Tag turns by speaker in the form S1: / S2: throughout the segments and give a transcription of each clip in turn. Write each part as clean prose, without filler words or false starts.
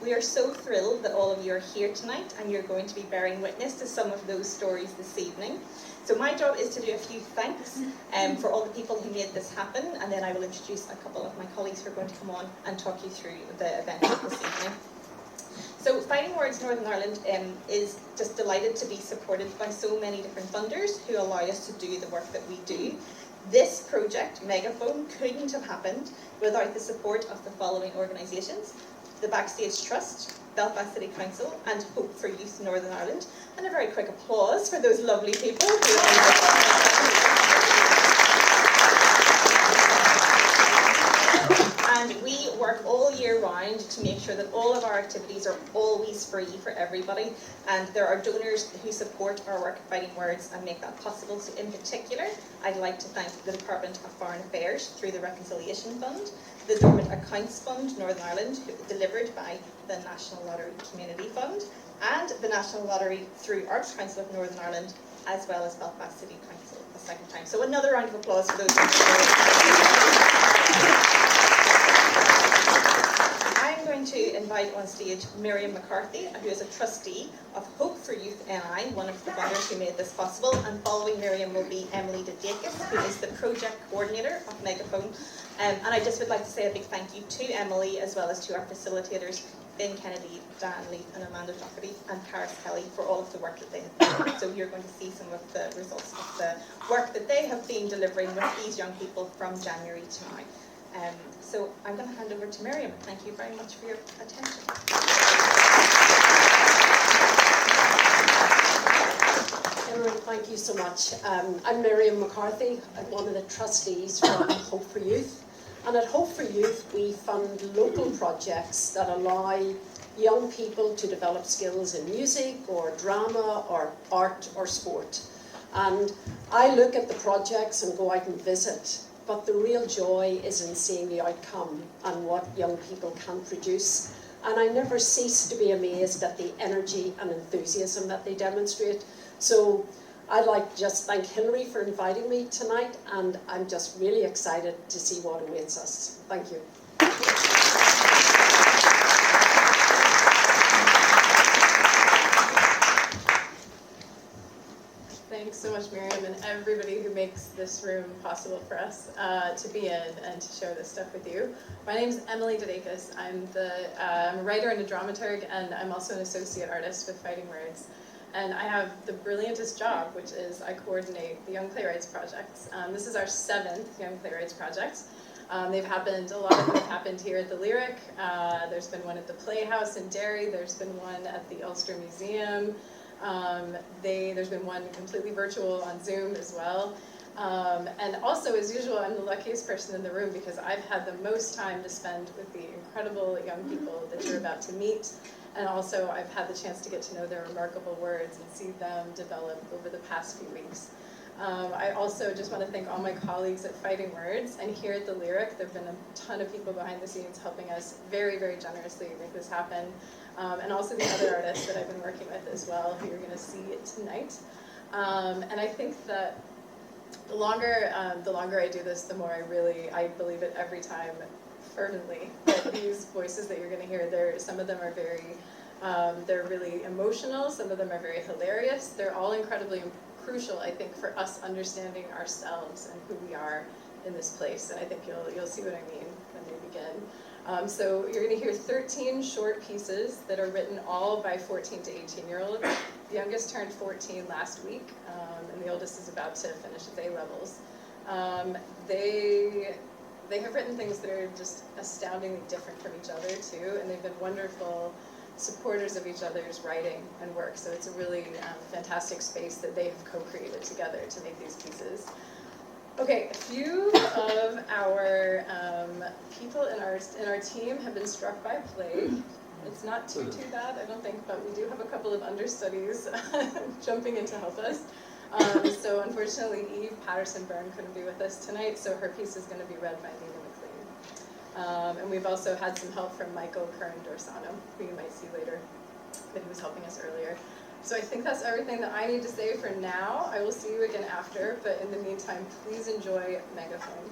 S1: We are so thrilled that all of you are here tonight and you're going to be bearing witness to some of those stories this evening. So my job is to do a few thanks for all the people who made this happen, and then I will introduce a couple of my colleagues who are going to come on and talk you through the event this evening. So Fighting Words Northern Ireland is just delighted to be supported by so many different funders who allow us to do the work that we do. This project, Megaphone, couldn't have happened without the support of the following organisations: the Backstage Trust, Belfast City Council, and Hope for Youth Northern Ireland. And a very quick applause for those lovely people who And we work all year round to make sure that all of our activities are always free for everybody. And there are donors who support our work at Fighting Words and make that possible. So in particular, I'd like to thank the Department of Foreign Affairs through the Reconciliation Fund, the Dormant Accounts Fund Northern Ireland, delivered by the National Lottery Community Fund, and the National Lottery through Arts Council of Northern Ireland, as well as Belfast City Council a second time. So another round of applause for those. I'm going to invite on stage Miriam McCarthy, who is a trustee of Hope for Youth NI, one of the funders who made this possible. And following Miriam will be Emily Dedekis, who is the project coordinator of Megaphone. And I just would like to say a big thank you to Emily, as well as to our facilitators, Ben Kennedy, Dan Lee, and Amanda Doherty, and Paris Kelly, for all of the work that they have done. So you're going to see some of the results of the work that they have been delivering with these young people from January to now. So I'm going to hand over to Miriam. Thank you very much for your attention.
S2: Everyone, thank you so much. I'm Miriam McCarthy. I'm one of the trustees from Hope for Youth. And at Hope for Youth, we fund local projects that allow young people to develop skills in music or drama or art or sport. And I look at the projects and go out and visit, but the real joy is in seeing the outcome and what young people can produce. And I never cease to be amazed at the energy and enthusiasm that they demonstrate. So I'd like to just thank Hilary for inviting me tonight, and I'm just really excited to see what awaits us. Thank you.
S3: Thanks so much, Miriam, and everybody who makes this room possible for us to be in and to share this stuff with you. My name is Emily Dedekis. I'm a writer and a dramaturg, and I'm also an associate artist with Fighting Words. And I have the brilliantest job, which is I coordinate the Young Playwrights projects. This is our 7th Young Playwrights project. A lot of them have happened here at the Lyric. There's been one at the Playhouse in Derry. There's been one at the Ulster Museum. There's been one completely virtual on Zoom as well. And also, as usual, I'm the luckiest person in the room because I've had the most time to spend with the incredible young people that you're about to meet. And also, I've had the chance to get to know their remarkable words and see them develop over the past few weeks. I also just want to thank all my colleagues at Fighting Words, and here at the Lyric, there have been a ton of people behind the scenes helping us very, very generously make this happen. And also the other artists that I've been working with as well, who you're going to see tonight. And I think that the longer I do this, the more I believe it every time, fervently, that these voices that you're going to hear, some of them are they're really emotional, some of them are very hilarious. They're all incredibly crucial, I think, for us understanding ourselves and who we are in this place. And I think you'll see what I mean when they begin. So you're going to hear 13 short pieces that are written all by 14 to 18-year-olds. The youngest turned 14 last week, and the oldest is about to finish his A-levels. They have written things that are just astoundingly different from each other, too, and they've been wonderful supporters of each other's writing and work. So it's a really fantastic space that they have co-created together to make these pieces. Okay, a few of our people in our team have been struck by plague. It's not too bad, I don't think, but we do have a couple of understudies jumping in to help us. So unfortunately, Eve Patterson-Byrne couldn't be with us tonight, so her piece is going to be read by Nina McLean. And we've also had some help from Michael Curran-Dorsano, who you might see later, but he was helping us earlier. So I think that's everything that I need to say for now. I will see you again after, but in the meantime, please enjoy Megaphone.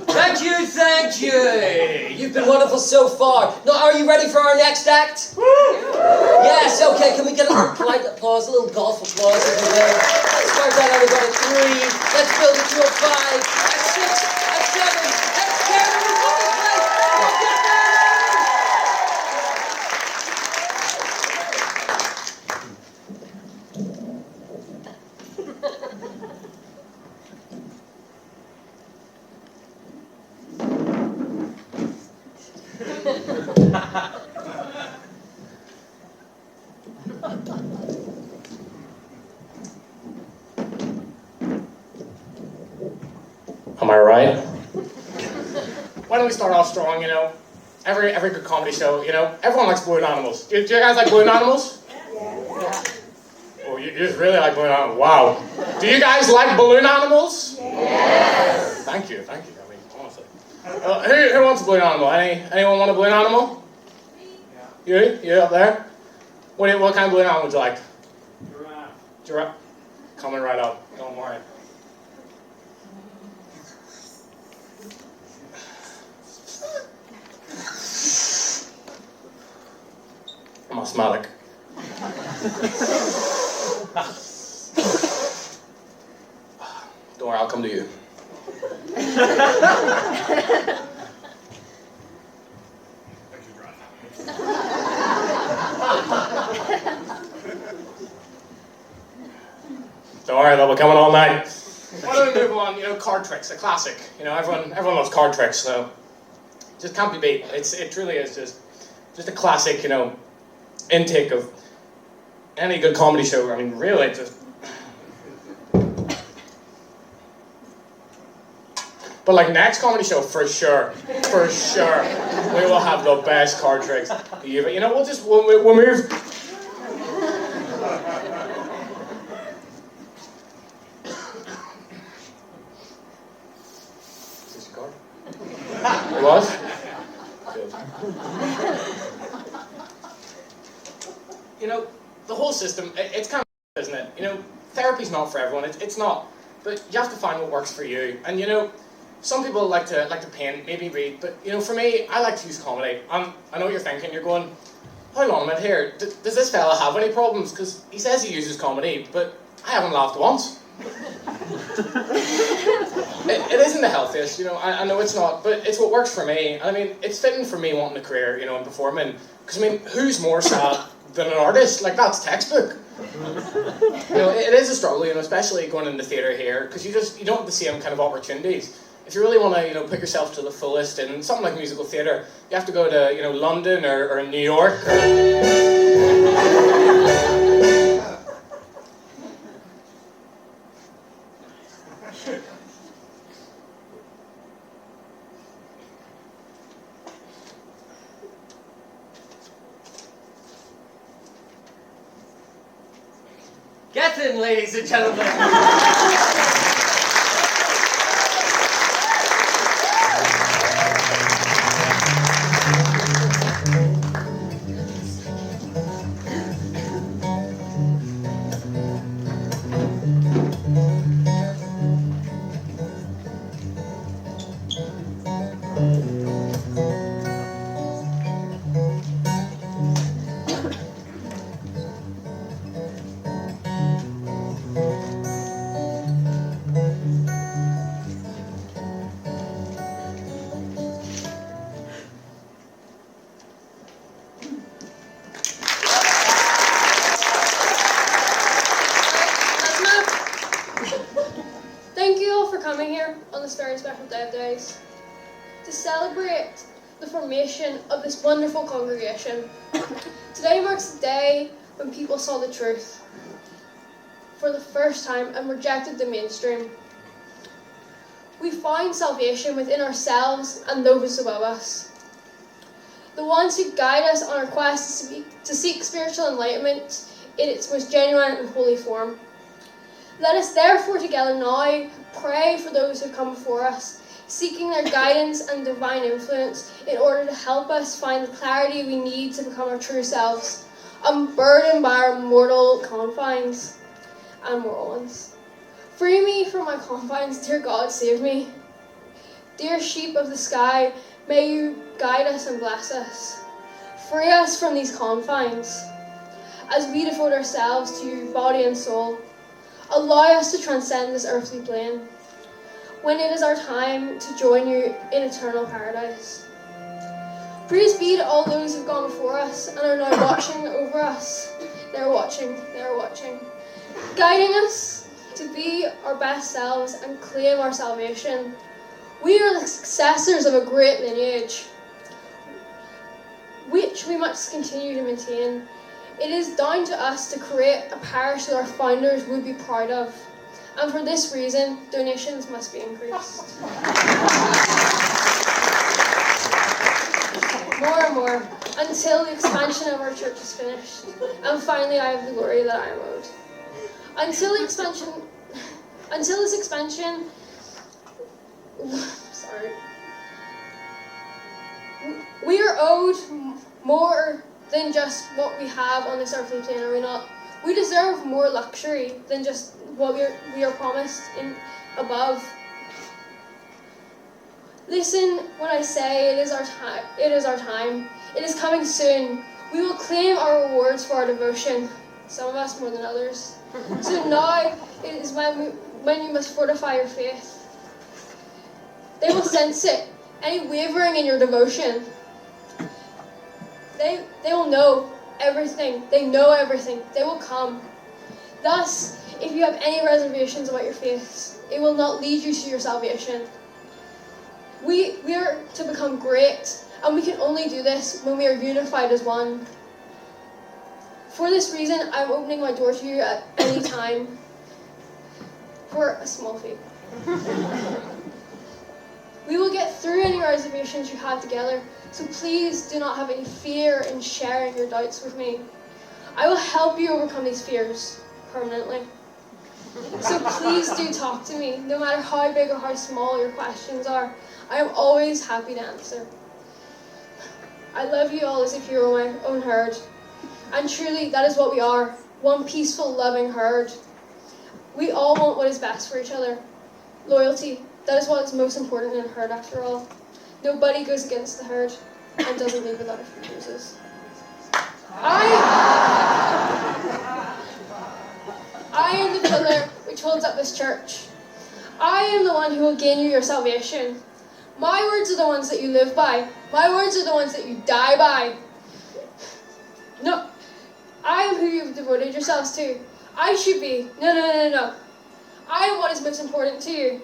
S4: Thank you, thank you. You've been wonderful so far. Now, are you ready for our next act? Yes, okay, can we get a little polite applause, a little golf applause if you will? Let's start that out about a 3. Let's build it to a 5, a 6, a 7, a 10, and we've got this place. Let's get there!
S5: Am I right? Why don't we start off strong, you know? Every good comedy show, you know, everyone likes balloon animals. Do you guys like balloon animals? Yeah. Oh, you just really like balloon animals. Wow. Do you guys like balloon animals? Yes. Thank you. I mean, honestly. Who wants a balloon animal? Anyone want a balloon animal? Yeah. You up there? What kind of balloon animal would you like? Giraffe. Coming right up. Don't worry. I'm asthmatic. Don't worry, I'll come to you. Don't worry, they'll be coming all night. Why don't we move on? You know, card tricks, a classic. You know, everyone loves card tricks, so just can't be beat. It truly is just a classic, you know, intake of any good comedy show. I mean, really, just. But like next comedy show, for sure, we will have the best card tricks. You know, we'll move. Is this your card? It was? Good. You know, the whole system, it's kind of, isn't it? You know, therapy's not for everyone, it's not. But you have to find what works for you. And you know, some people like to paint, maybe read, but you know, for me, I like to use comedy. I know what you're thinking, you're going, how long am I here? Does this fella have any problems? Because he says he uses comedy, but I haven't laughed once. It isn't the healthiest, you know, I know it's not, but it's what works for me. I mean, it's fitting for me wanting a career, you know, in performing. Because I mean, who's more sad than an artist? Like, that's textbook. You know, it is a struggle, you know, especially going into theatre here, because you don't have the same kind of opportunities. If you really want to, you know, put yourself to the fullest in something like musical theatre, you have to go to, you know, London or New York.
S4: Get in, ladies and gentlemen.
S6: Thank you all for coming here on this very special day of days to celebrate the formation of this wonderful congregation. Today marks the day when people saw the truth for the first time and rejected the mainstream. We find salvation within ourselves and those above us. The ones who guide us on our quest to seek spiritual enlightenment in its most genuine and holy form. Let us therefore together now pray for those who come before us, seeking their guidance and divine influence in order to help us find the clarity we need to become our true selves, unburdened by our mortal confines and moral ones. Free me from my confines, dear God, save me. Dear sheep of the sky, may you guide us and bless us. Free us from these confines. As we devote ourselves to you, body and soul, allow us to transcend this earthly plane, when it is our time to join you in eternal paradise. Praise be to all those who have gone before us and are now watching over us. They're watching, guiding us to be our best selves and claim our salvation. We are the successors of a great lineage, which we must continue to maintain. It is down to us to create a parish that our founders would be proud of. And for this reason, donations must be increased. More and more, until the expansion of our church is finished. And finally, I have the glory that I am owed. Until this expansion, we are owed more than just what we have on this earthly plane, are we not? We deserve more luxury than just what we are promised in above. Listen when I say it is our time. It is our time. It is coming soon. We will claim our rewards for our devotion. Some of us more than others. So now it is when you must fortify your faith. They will sense it. Any wavering in your devotion. They will know everything. They know everything. They will come. Thus, if you have any reservations about your faith, it will not lead you to your salvation. We are to become great, and we can only do this when we are unified as one. For this reason, I'm opening my door to you at any time for a small fee. We will get through any reservations you have together, so please do not have any fear in sharing your doubts with me. I will help you overcome these fears permanently. So please do talk to me, no matter how big or how small your questions are. I am always happy to answer. I love you all as if you were my own herd. And truly, that is what we are, one peaceful, loving herd. We all want what is best for each other. Loyalty, that is what is most important in a herd after all. Nobody goes against the herd and doesn't leave without a few bruises. I am the pillar which holds up this church. I am the one who will gain you your salvation. My words are the ones that you live by. My words are the ones that you die by. No, I am who you've devoted yourselves to. I should be. No. I am what is most important to you.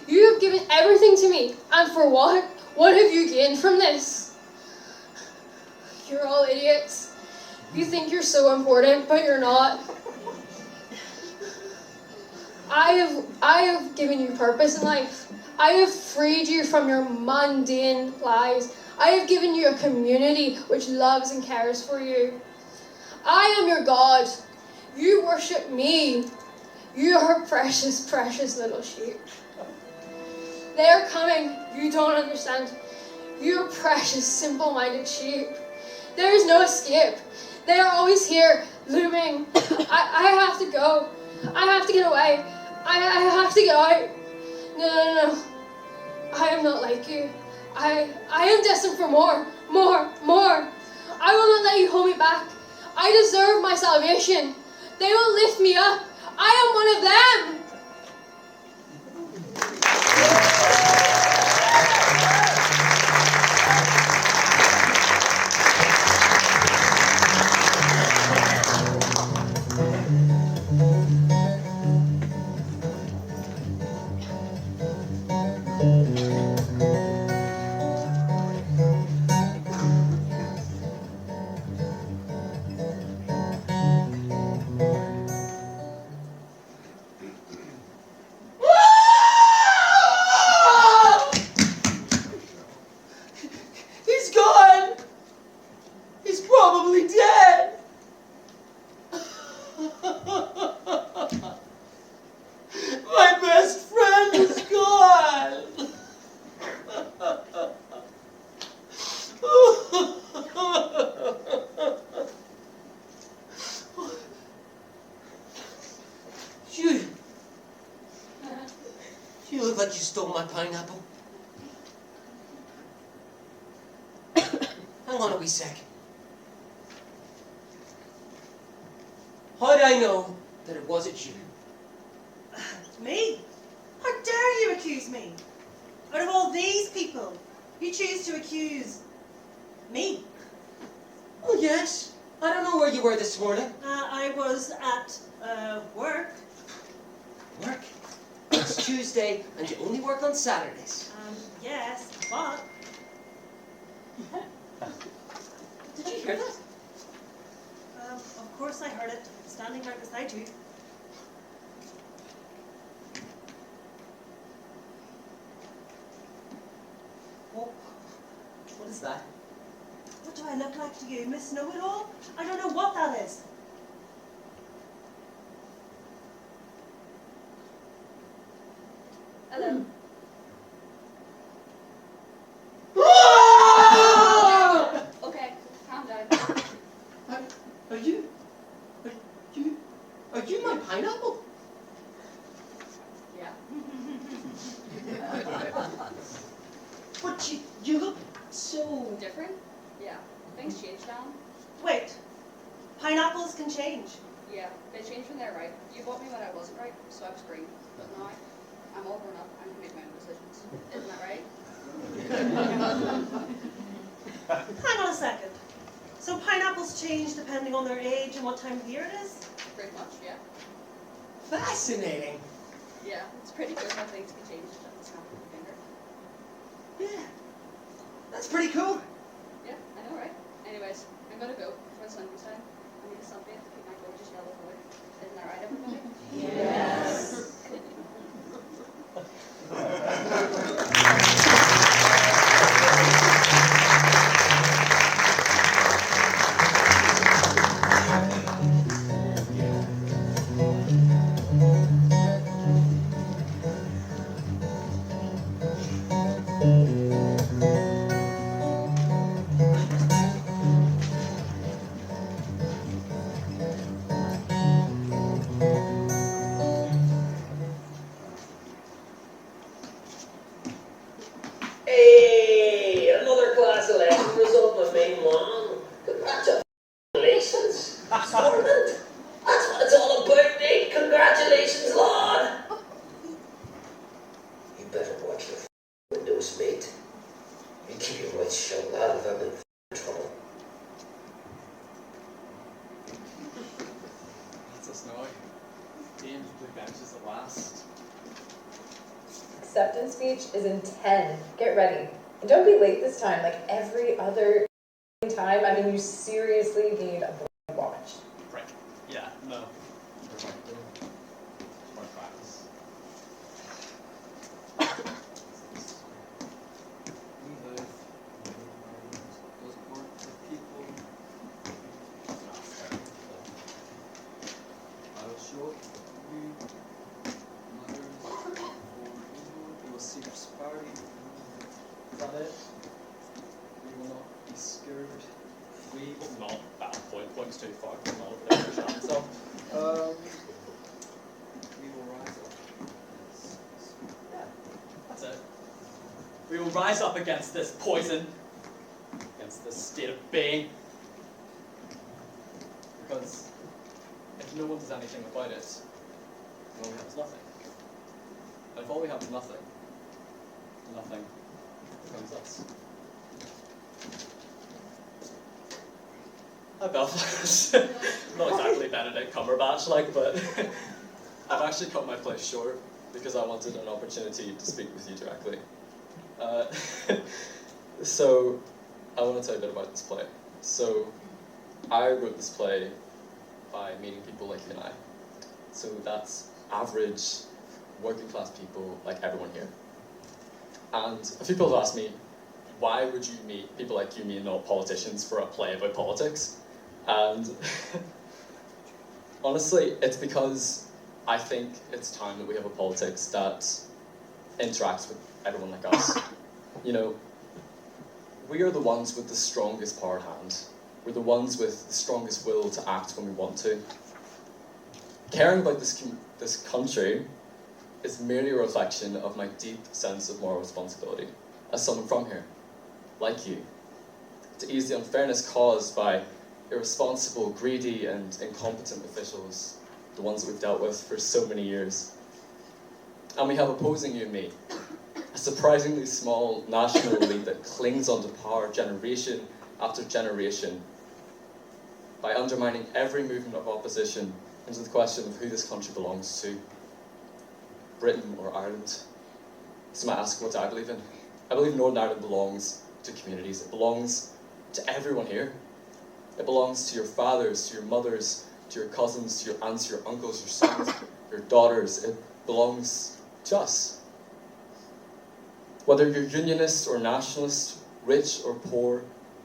S6: You have given everything to me, and for what? What have you gained from this? You're all idiots. You think you're so important, but you're not. I have given you purpose in life. I have freed you from your mundane lives. I have given you a community which loves and cares for you. I am your God. You worship me. You are precious, precious little sheep. They are coming. You don't understand. You are precious, simple-minded sheep. There is no escape. They are always here, looming. I have to go. I have to get away. I have to get out. No. I am not like you. I am destined for more. I will not let you hold me back. I deserve my salvation. They will lift me up. I am one of them.
S4: stole my pineapple. Hang on a wee second. How'd I know that it wasn't you?
S7: Me? How dare you accuse me? Out of all these people, you choose to accuse me.
S4: Oh yes. I don't know where you were this morning.
S7: I was at work.
S4: Work? It's Tuesday and you only work on Saturdays.
S7: Yes, but
S4: Did you hear that?
S7: of course I heard it, standing right beside you.
S4: What is that?
S7: What do I look like to you, Miss Know-It-all? I don't know what that is.
S3: Hello. Okay, calm down.
S4: Are you my pineapple?
S3: Yeah.
S4: But you look so...
S3: Different? Yeah. Things change now.
S7: Wait, pineapples can change.
S3: Yeah, they change when they're right. You bought me when I wasn't right, so I was green. But now, I'm all grown up and can make my own decisions. Isn't that right?
S7: Hang on a second. So pineapples change depending on their age and what time of year it is?
S3: Pretty much, yeah.
S4: Fascinating.
S3: Yeah, it's pretty good how things can change at the snap of a finger.
S4: Yeah. That's pretty cool.
S3: Yeah, I know, right? Anyways, I'm gonna go before the sun goes down. I need a sunbathe to keep my gorgeous yellow colour. Isn't that right, everybody?
S7: Yes.
S4: Hey, another class election result by main one. Congratulations. Scorned. That's what it's all about, Nick. Congratulations, lad. You better watch your windows, mate. You keep your mouth shut, lad, if I'm in trouble.
S8: That's us now. Games blue benches at last.
S9: Acceptance speech is in 10. Get ready. And don't be late this time, like every other time. I mean, you seriously need a blind watch.
S8: Right. Yeah, no. More practice. We live does work for people. I will show you matters for evil. You will see prosperity. Is that it? We will not be scared. We will not. Bad point. Point's too far. We'll not over there understand himself. We will rise up. Yeah, that's it. We will rise up against this poison, against this state of being. Because if no one does anything about it, then all we have is nothing. And if all we have is nothing, nothing becomes us. Hi Belfast. Not exactly Benedict Cumberbatch like, but I've actually cut my play short because I wanted an opportunity to speak with you directly. So I want to tell you a bit about this play. So I wrote this play by meeting people like you and I. So that's average working class people like everyone here. And a few people have asked me, why would you meet people like you, me, and not politicians for a play about politics? And honestly, it's because I think it's time that we have a politics that interacts with everyone like us. You know, we are the ones with the strongest power at hand. We're the ones with the strongest will to act when we want to. Caring about this country is merely a reflection of my deep sense of moral responsibility as someone from here, like you, to ease the unfairness caused by irresponsible, greedy, and incompetent officials, the ones that we've dealt with for so many years. And we have opposing you and me, a surprisingly small national elite that clings onto power generation after generation by undermining every movement of opposition into the question of who this country belongs to, Britain or Ireland. So you might ask, what do I believe in? I believe Northern Ireland belongs to communities. It belongs to everyone here. It belongs to your fathers, to your mothers, to your cousins, to your aunts, your uncles, your sons, your daughters. It belongs to us. Whether you're unionist or nationalist, rich or poor,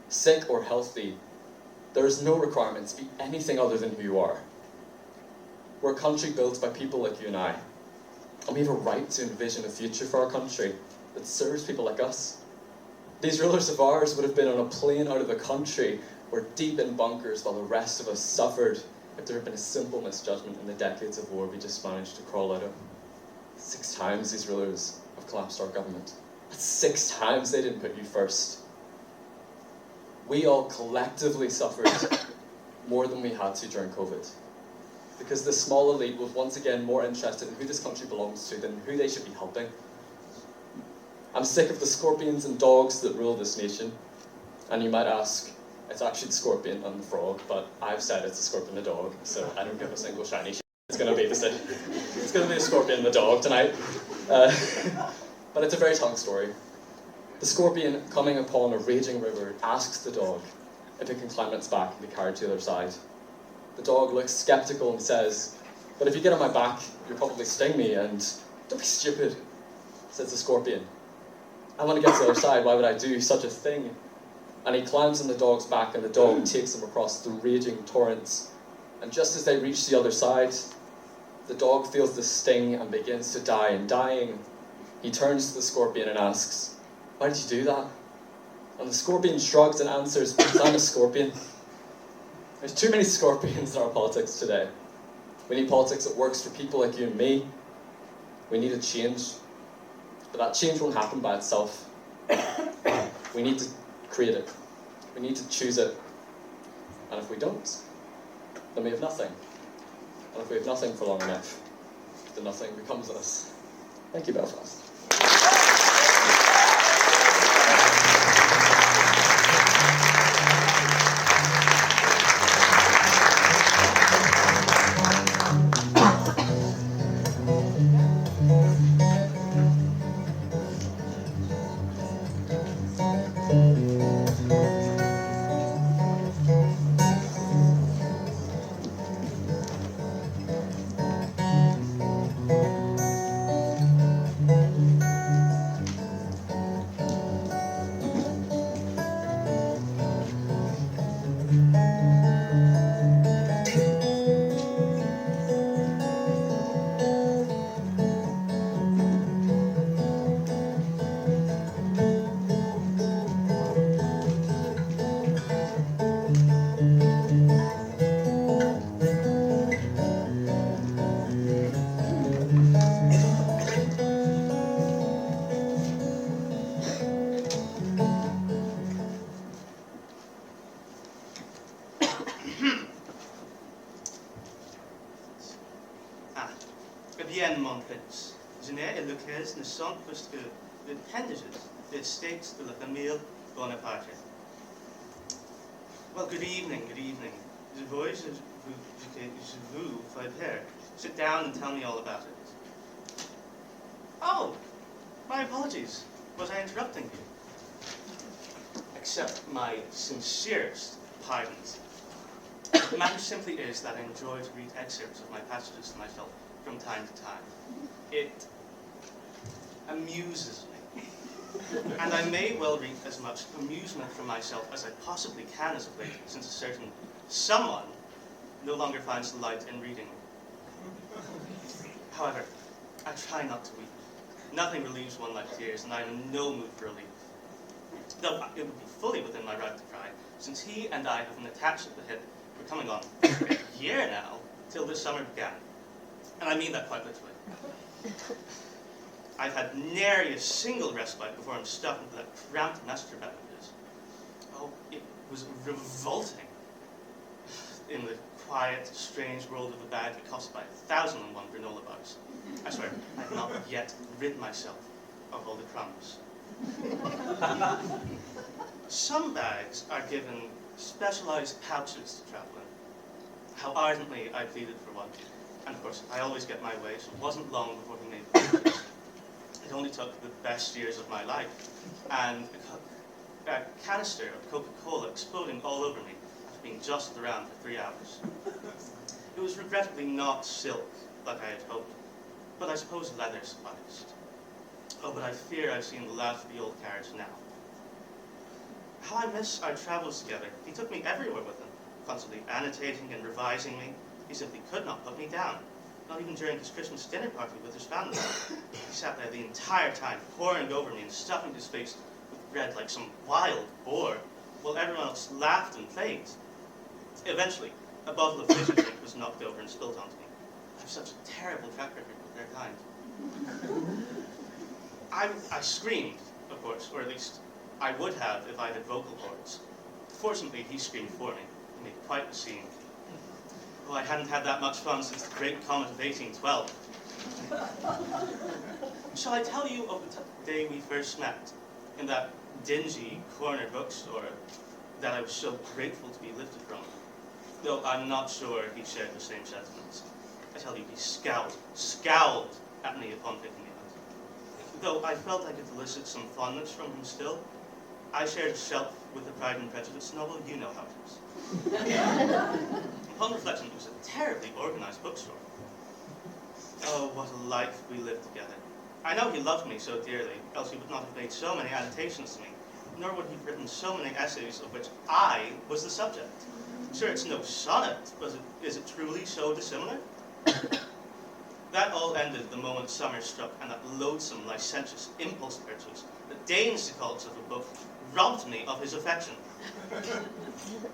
S8: sick or healthy, there is no requirement to be anything other than who you are. We're a country built by people like you and I, and we have a right to envision a future for our country that serves people like us. These rulers of ours would have been on a plane out of the country or deep in bunkers while the rest of us suffered if there had been a simple misjudgment in the decades of war we just managed to crawl out of. 6 times these rulers have collapsed our government. That's 6 times they didn't put you first. We all collectively suffered more than we had to during COVID, because the small elite was once again more interested in who this country belongs to than who they should be helping. I'm sick of the scorpions and dogs that rule this nation. And you might ask, it's actually the scorpion and the frog, but I've said it's the scorpion and the dog, so I don't give a single shiny shit. It's going to be the scorpion and the dog tonight. But it's a very tongue story. The scorpion, coming upon a raging river, asks the dog if it can climb its back and be carried to the other side. The dog looks skeptical and says, "But if you get on my back, you'll probably sting me," and "Don't be stupid," says the scorpion. "I want to get to the other side, why would I do such a thing?" And he climbs on the dog's back, and the dog takes him across the raging torrents. And just as they reach the other side, the dog feels the sting and begins to die, and dying, he turns to the scorpion and asks, "Why did you do that?" And the scorpion shrugs and answers, "Because I'm a scorpion." There's too many scorpions in our politics today. We need politics that works for people like you and me. We need a change. But that change won't happen by itself. We need to create it. We need to choose it. And if we don't, then we have nothing. And if we have nothing for long enough, then nothing becomes us. Thank you, Belfast.
S10: Bien, mon prince. Je n'ai l'occasion ne sont plus que les appendages des states de la famille Bonaparte. Well, good evening, good evening. Je vous fais peur. Sit down and tell me all about it. Oh, my apologies. Was I interrupting you? Accept my sincerest pardons. The matter simply is that I enjoy to read excerpts of my passages to myself from time to time. It amuses me. And I may well reap as much amusement from myself as I possibly can as of late, since a certain someone no longer finds delight in reading. However, I try not to weep. Nothing relieves one like tears, and I am in no mood for relief. Though it would be fully within my right to cry, since he and I have been attached at the hip for coming on a year now, till this summer began. And I mean that quite literally. I've had nary a single respite before I'm stuck into that cramped master bed of his. Oh, it was revolting. In the quiet, strange world of a bag that cost by 1,001 granola bars. I swear, I've not yet rid myself of all the crumbs. Some bags are given specialized pouches to travel in. How ardently I pleaded for one. And of course, I always get my way, so it wasn't long before he made purchase. It only took the best years of my life, and a canister of Coca-Cola exploding all over me after being jostled around for 3 hours. It was regrettably not silk, like I had hoped, but I suppose leather sufficed. Oh, but I fear I've seen the last of the old carriage now. How I miss our travels together. He took me everywhere with him, constantly annotating and revising me. He simply could not put me down, not even during his Christmas dinner party with his family. He sat there the entire time, poring over me and stuffing his face with bread like some wild boar, while everyone else laughed and played. Eventually, a bottle of fizzy drink was knocked over and spilled onto me. I have such a terrible track record with their kind. I screamed, of course, or at least I would have if I had vocal cords. Fortunately, he screamed for me. He made quite the scene. Oh, I hadn't had that much fun since the Great Comet of 1812. Shall I tell you of the day we first met, in that dingy corner bookstore that I was so grateful to be lifted from? Though I'm not sure he shared the same sentiments. I tell you, he scowled at me upon picking me up. Though I felt I could elicit some fondness from him still, I shared a shelf with the Pride and Prejudice novel. You know how it is. Upon reflection, it was a terribly organized bookstore. Oh, what a life we lived together. I know he loved me so dearly, else he would not have made so many annotations to me, nor would he have written so many essays of which I was the subject. Sure, it's no sonnet, but is it truly so dissimilar? That all ended the moment summer struck and that loathsome, licentious impulse purchase, the deigned cults of a book, robbed me of his affection.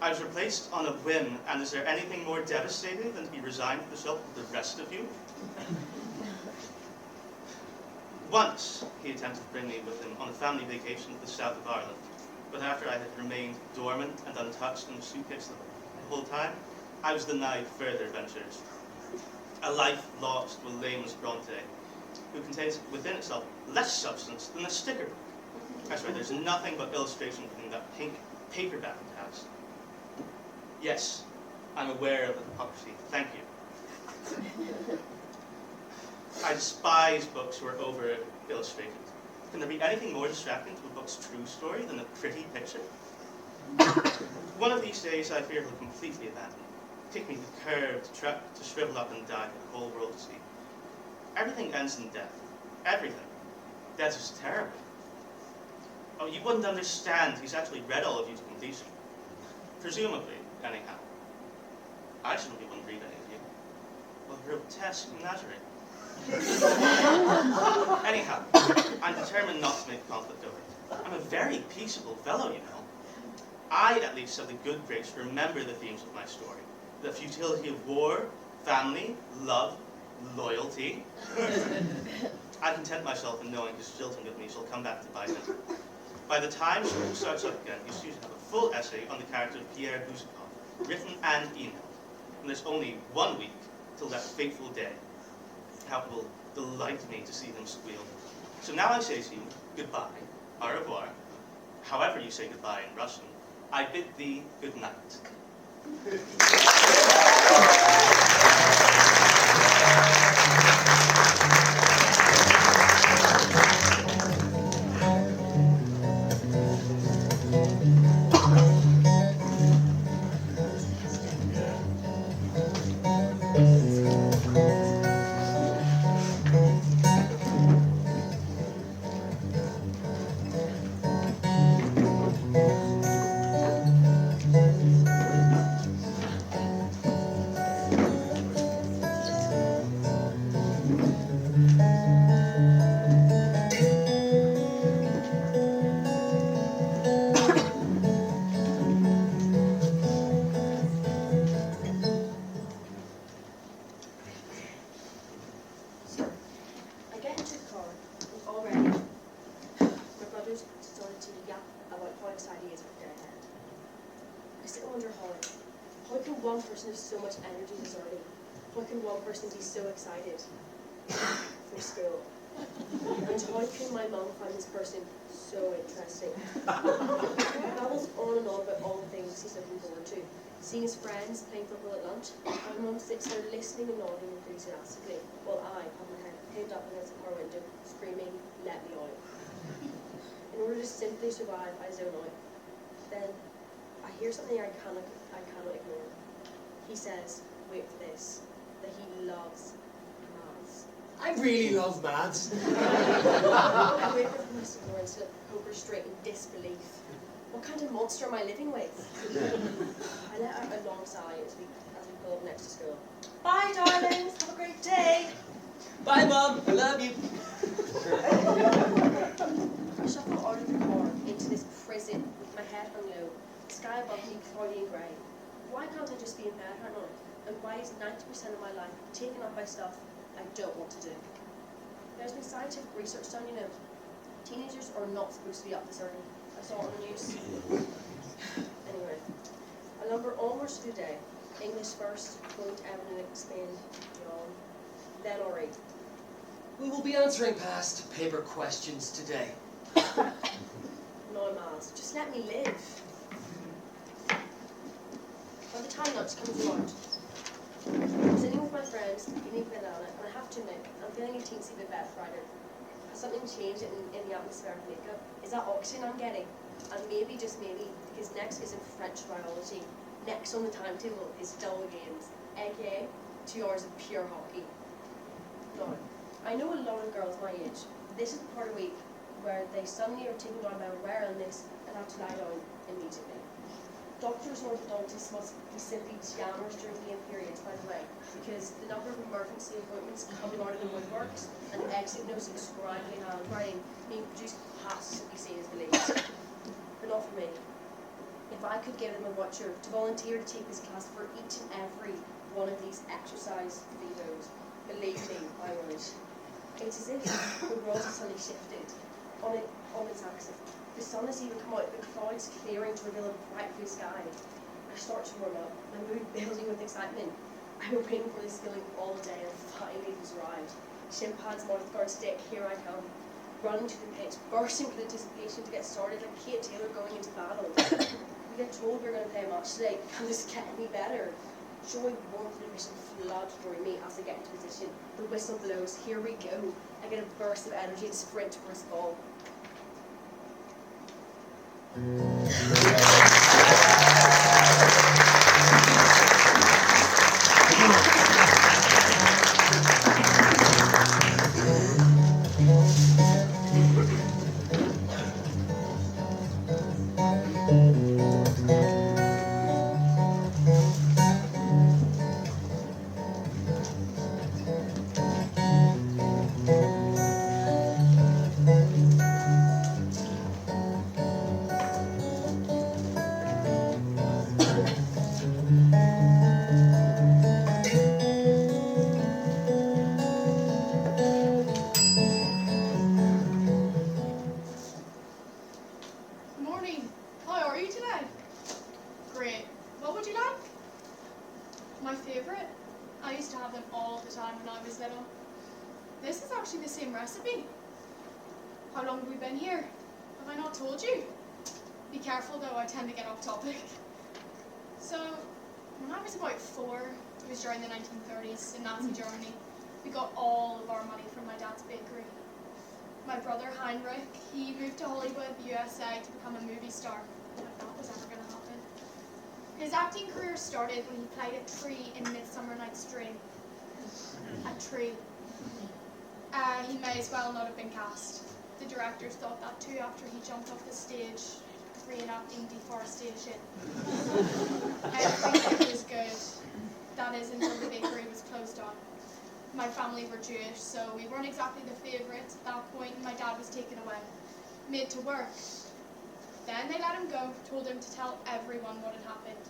S10: I was replaced on a whim, and is there anything more devastating than to be resigned to the shelf with the rest of you? Once he attempted to bring me with him on a family vacation to the south of Ireland, but after I had remained dormant and untouched in the suitcase the whole time, I was denied further ventures. A life lost to a layman's Bronte, who contains within itself less substance than a sticker book. I swear, there's nothing but illustration within that pink paperback it has. Yes, I'm aware of the hypocrisy. Thank you. I despise books who are over-illustrated. Can there be anything more distracting to a book's true story than a pretty picture? One of these days, I fear he'll completely abandon me. Take me the curved truck to shrivel up and die for the whole world to see. Everything ends in death. Everything. Death is terrible. Oh, you wouldn't understand. He's actually read all of you to completion. Presumably, anyhow. I certainly wouldn't read any of you. Well, grotesque menagerie. Anyhow, I'm determined not to make conflict over it. I'm a very peaceable fellow, you know. I, at least, have the good grace to remember the themes of my story. The futility of war, family, love, loyalty. I content myself in knowing his jilting of me shall come back to bite him. By the time she starts up again, he's due to have a full essay on the character of Pierre Boucicaut, written and emailed. And there's only 1 week till that fateful day. How it will delight me to see them squeal. So now I say to you, goodbye, au revoir. However you say goodbye in Russian, I bid thee good night.
S11: sit and wonder how can one person have so much energy this early? How can one person be so excited for school? And how can my mum find this person so interesting? He babbles on and on about all the things he's looking forward to. Seeing his friends playing football at lunch, and mum sits there listening and nodding enthusiastically, while I have my head pinned up against the car window, screaming, "Let me out." In order to simply survive, I zone out. Then I hear something I cannot ignore. He says, wait for this, that he loves maths.
S4: I really love maths.
S11: I wake up from my snore and slip poker straight in disbelief. What kind of monster am I living with? I let out a long sigh as we pull up next to school.
S7: Bye, darlings. Have a great day.
S4: Bye, Mum. I love you.
S11: I shuffle out of the car into this prison with my head hung low, the sky above me cloudy and grey. Why can't I just be in bed right now? And why is 90% of my life taken up by stuff I don't want to do? There's been scientific research done, you know. Teenagers are not supposed to be up this early. I saw it on the news. Anyway, I lumber onwards through the day. English first, quote Evan explained, yawn. Then I'll read.
S4: We will be answering past paper questions today.
S11: No, Miles, just let me live. By the time lunch comes around, I'm sitting with my friends, eating banana, and I have to admit, I'm feeling a teensy bit better Friday. Has something changed in the atmosphere of makeup? Is that oxygen I'm getting? And maybe, just maybe, because next isn't French biology. Next on the timetable is double games, aka 2 hours of pure hockey. Now, I know a lot of girls my age. This is the part of the week where they suddenly are taken down by a rare illness and have to lie down immediately. Doctors and orthodontists must be simply jammers during game periods, by the way, because the number of emergency appointments coming out of the woodworks and exit notes and scraggly handwriting being produced has to be seen as believed. But not for me. If I could give them a voucher to volunteer to take this class for each and every one of these exercise videos, believe me, I would. It's as if the world has suddenly shifted on its axis. The sun has even come out, the clouds clearing to reveal a bright blue sky. I start to warm up, my mood building with excitement. I've been waiting for this feeling all day, and finally it has arrived. Shin pads, mouthguard stick, here I come. Running to the pitch, bursting with anticipation to get started like Kate Taylor going into battle. We get told we're going to play a match today. Can this get any better? Joy, warmth, and ambition flood through me as I get into position. The whistle blows, here we go. I get a burst of energy and sprint towards the ball.
S6: Morning. How are you today? Great. What would you like? My favourite? I used to have them all the time when I was little. This is actually the same recipe. How long have we been here? Have I not told you? Be careful though, I tend to get off topic. So, when I was about 4, it was during the 1930s in Nazi Germany, we got all of our money from my dad's bakery. My brother Heinrich, he moved to Hollywood, USA to become a movie star. I thought that was ever going to happen. His acting career started when he played a tree in Midsummer Night's Dream. A tree. He may as well not have been cast. The directors thought that too after he jumped off the stage, reenacting deforestation. Everything was good. That is until the bakery was closed down. My family were Jewish, so we weren't exactly the favourites at that point, and my dad was taken away, made to work. Then they let him go, told him to tell everyone what had happened.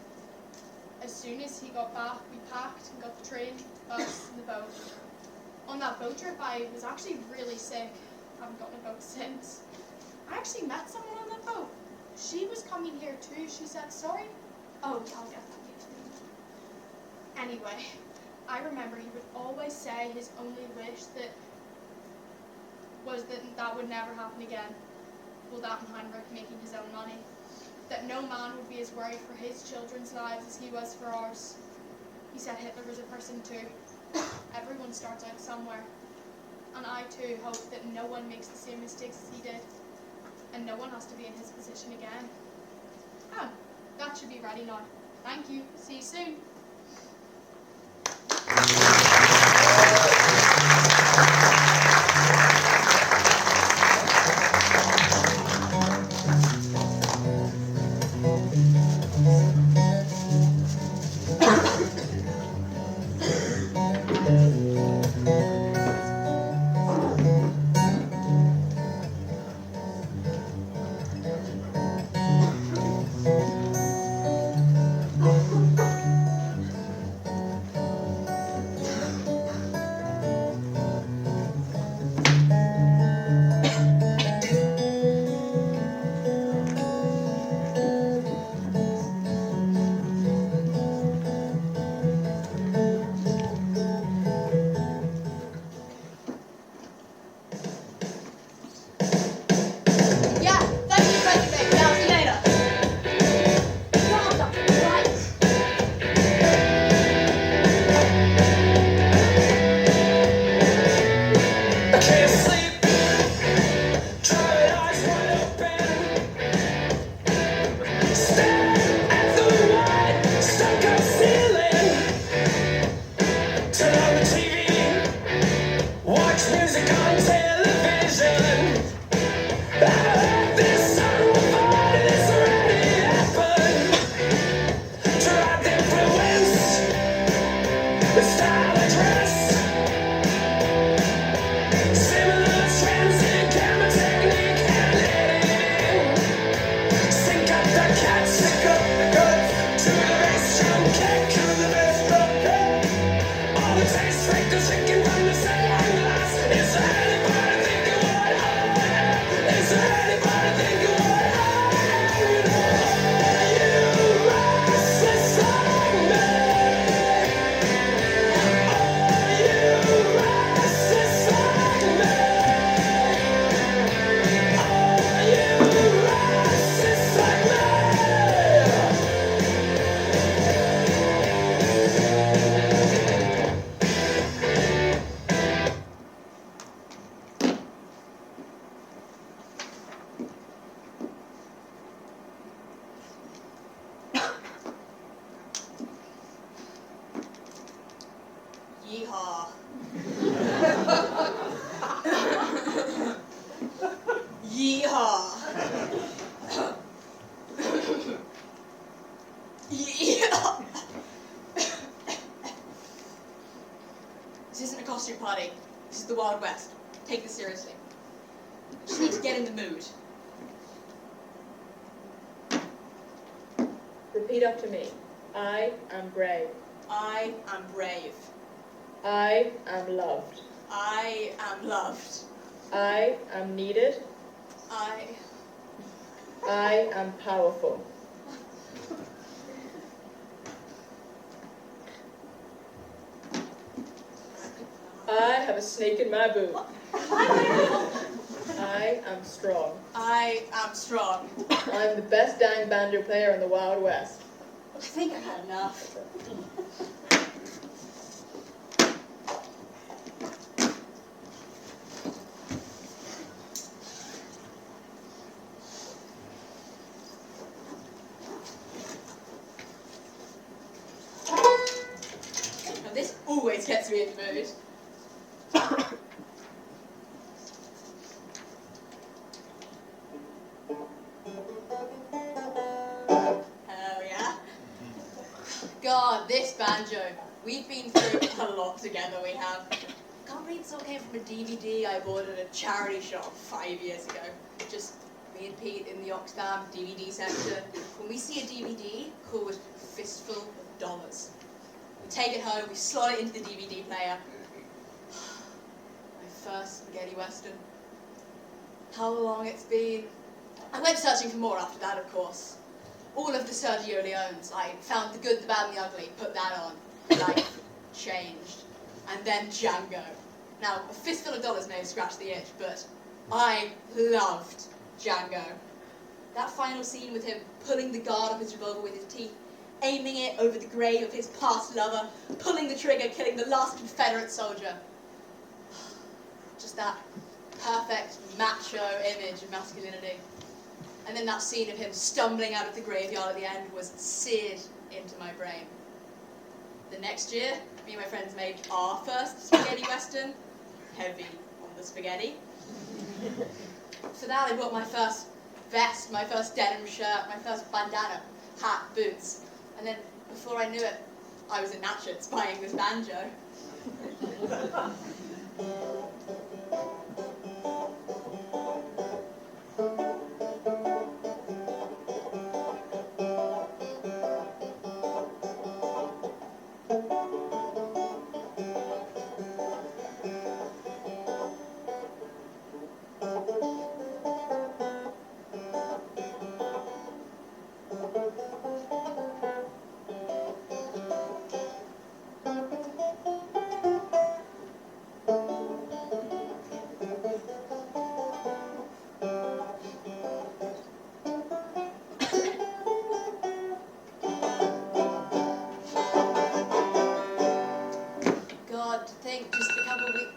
S6: As soon as he got back, we packed and got the train, the bus, and the boat. On that boat trip, I was actually really sick. Haven't gotten a boat since. I actually met someone on that boat. She was coming here too. She said, sorry,
S12: Oh, I'll get that gift. Anyway, I remember he would always say his only wish was that that would never happen again. Well, that and Heinrich making his own money. That no man would be as worried for his children's lives as he was for ours. He said Hitler was a person too. Everyone starts out somewhere. And I too hope that no one makes the same mistakes as he did. And no one has to be in his position again. Oh, that should be ready now. Thank you. See you soon.
S11: Yeah, thank you, President. I'll see you later. Wow, Dr. Wright.
S13: I can't sleep, dry eyes wide open, stare at the white stucco ceiling, turn on the TV, watch music on television. I heard this song before, this already happened. Derived influence, the style of dress, similar trends in camera technique and editing. Sync up the cat, sync up the goods to the bass drum kick, to the bass drum kick. All the taste factors drinking from the same glass. Is there anybody thinking what I am? Is there anybody thinking what I am? Are you restless like me? Are you restless like me? Are you restless like me?
S11: Yeehaw. Yeehaw. Yeehaw. This isn't a costume party. This is the Wild West. Take this seriously. I just need to get in the mood.
S14: Repeat after me. I am brave.
S11: I am brave.
S14: I am loved.
S11: I am loved.
S14: I am needed.
S11: I
S14: am powerful. I have a snake in my boot. I am strong.
S11: I am strong.
S14: I'm the best dang banjo player in the Wild West.
S11: I think I've had enough. Now this always gets me in the mood. Hell yeah. God, this banjo. We've been through a lot together, we have. I can't believe this all came from a DVD I bought at a charity shop 5 years ago. Just me and Pete in the Oxfam DVD section. When we see a DVD called Fistful of Dollars, we take it home, we slot it into the DVD player. My first spaghetti western. How long it's been. I went searching for more after that, of course.
S15: all of the Sergio Leones. I found The Good, the Bad, and the Ugly, put that on. Life changed. And then Django. Now, a fistful of dollars may have scratched the itch, but I loved Django. That final scene with him pulling the guard of his revolver with his teeth, aiming it over the grave of his past lover, pulling the trigger, killing the last Confederate soldier. Just that perfect macho image of masculinity. And then that scene of him stumbling out of the graveyard at the end was seared into my brain. The next year, me and my friends made our first spaghetti western, heavy on the spaghetti. For that I bought my first vest, my first denim shirt, my first bandana, hat, boots. And then, before I knew it, I was in Natchez buying this banjo. God, to think, just a couple of weeks.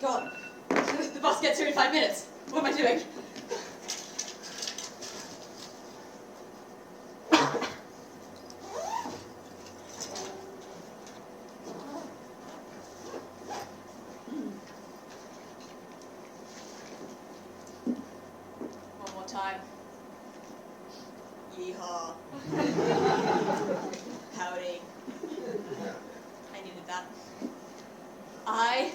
S15: God, the bus gets here in 5 minutes. What am I doing? One more time. Yeehaw. Howdy. I needed that. I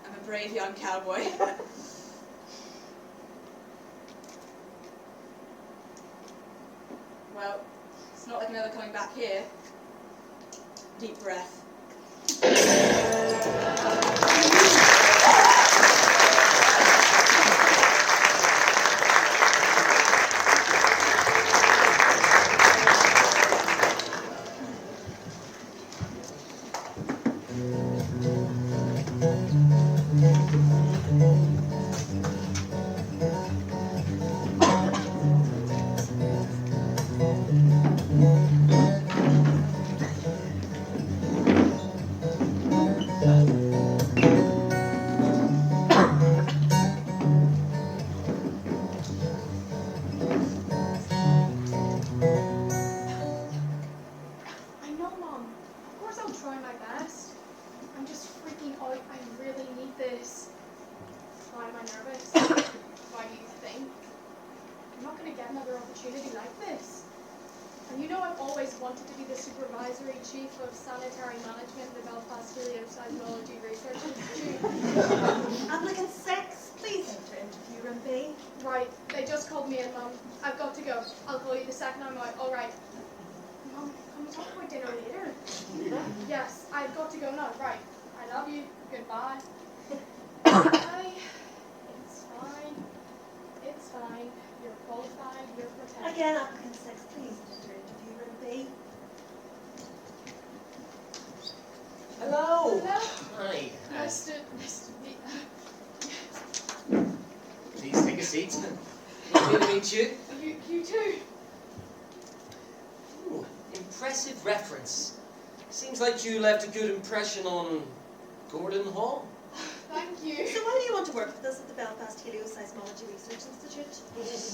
S15: am a brave young cowboy. Well, it's not like I'm ever coming back here. Deep breath.
S12: I know, Mom. Of course I'll try my best. I'm just freaking out. I really need this. Why am I nervous? Why do you think? I'm not going to get another opportunity like this. And you know I've always wanted to be the supervisory chief of sanitary management in the Belfast Helioseismology Research Institute.
S7: Applicant 6, please enter interview room B.
S12: Right, they just called me in, Mum. I've got to go. I'll call you the second I'm out. All right. Mum, can we talk about dinner later? Yes, I've got to go now. Right. I love you. Goodbye. Bye. It's fine. It's fine. You're qualified. You're protected.
S7: Again, applicant 6, please enter interview room B.
S4: Hello.
S12: Hello.
S4: Hi.
S12: Nice to meet
S5: Please take a seat.
S4: Lovely to meet you.
S12: you too.
S4: Ooh, impressive reference. Seems like you left a good impression on Gordon Hall.
S12: Thank you.
S7: So why do you want to work with us at the Belfast Helioseismology Research Institute?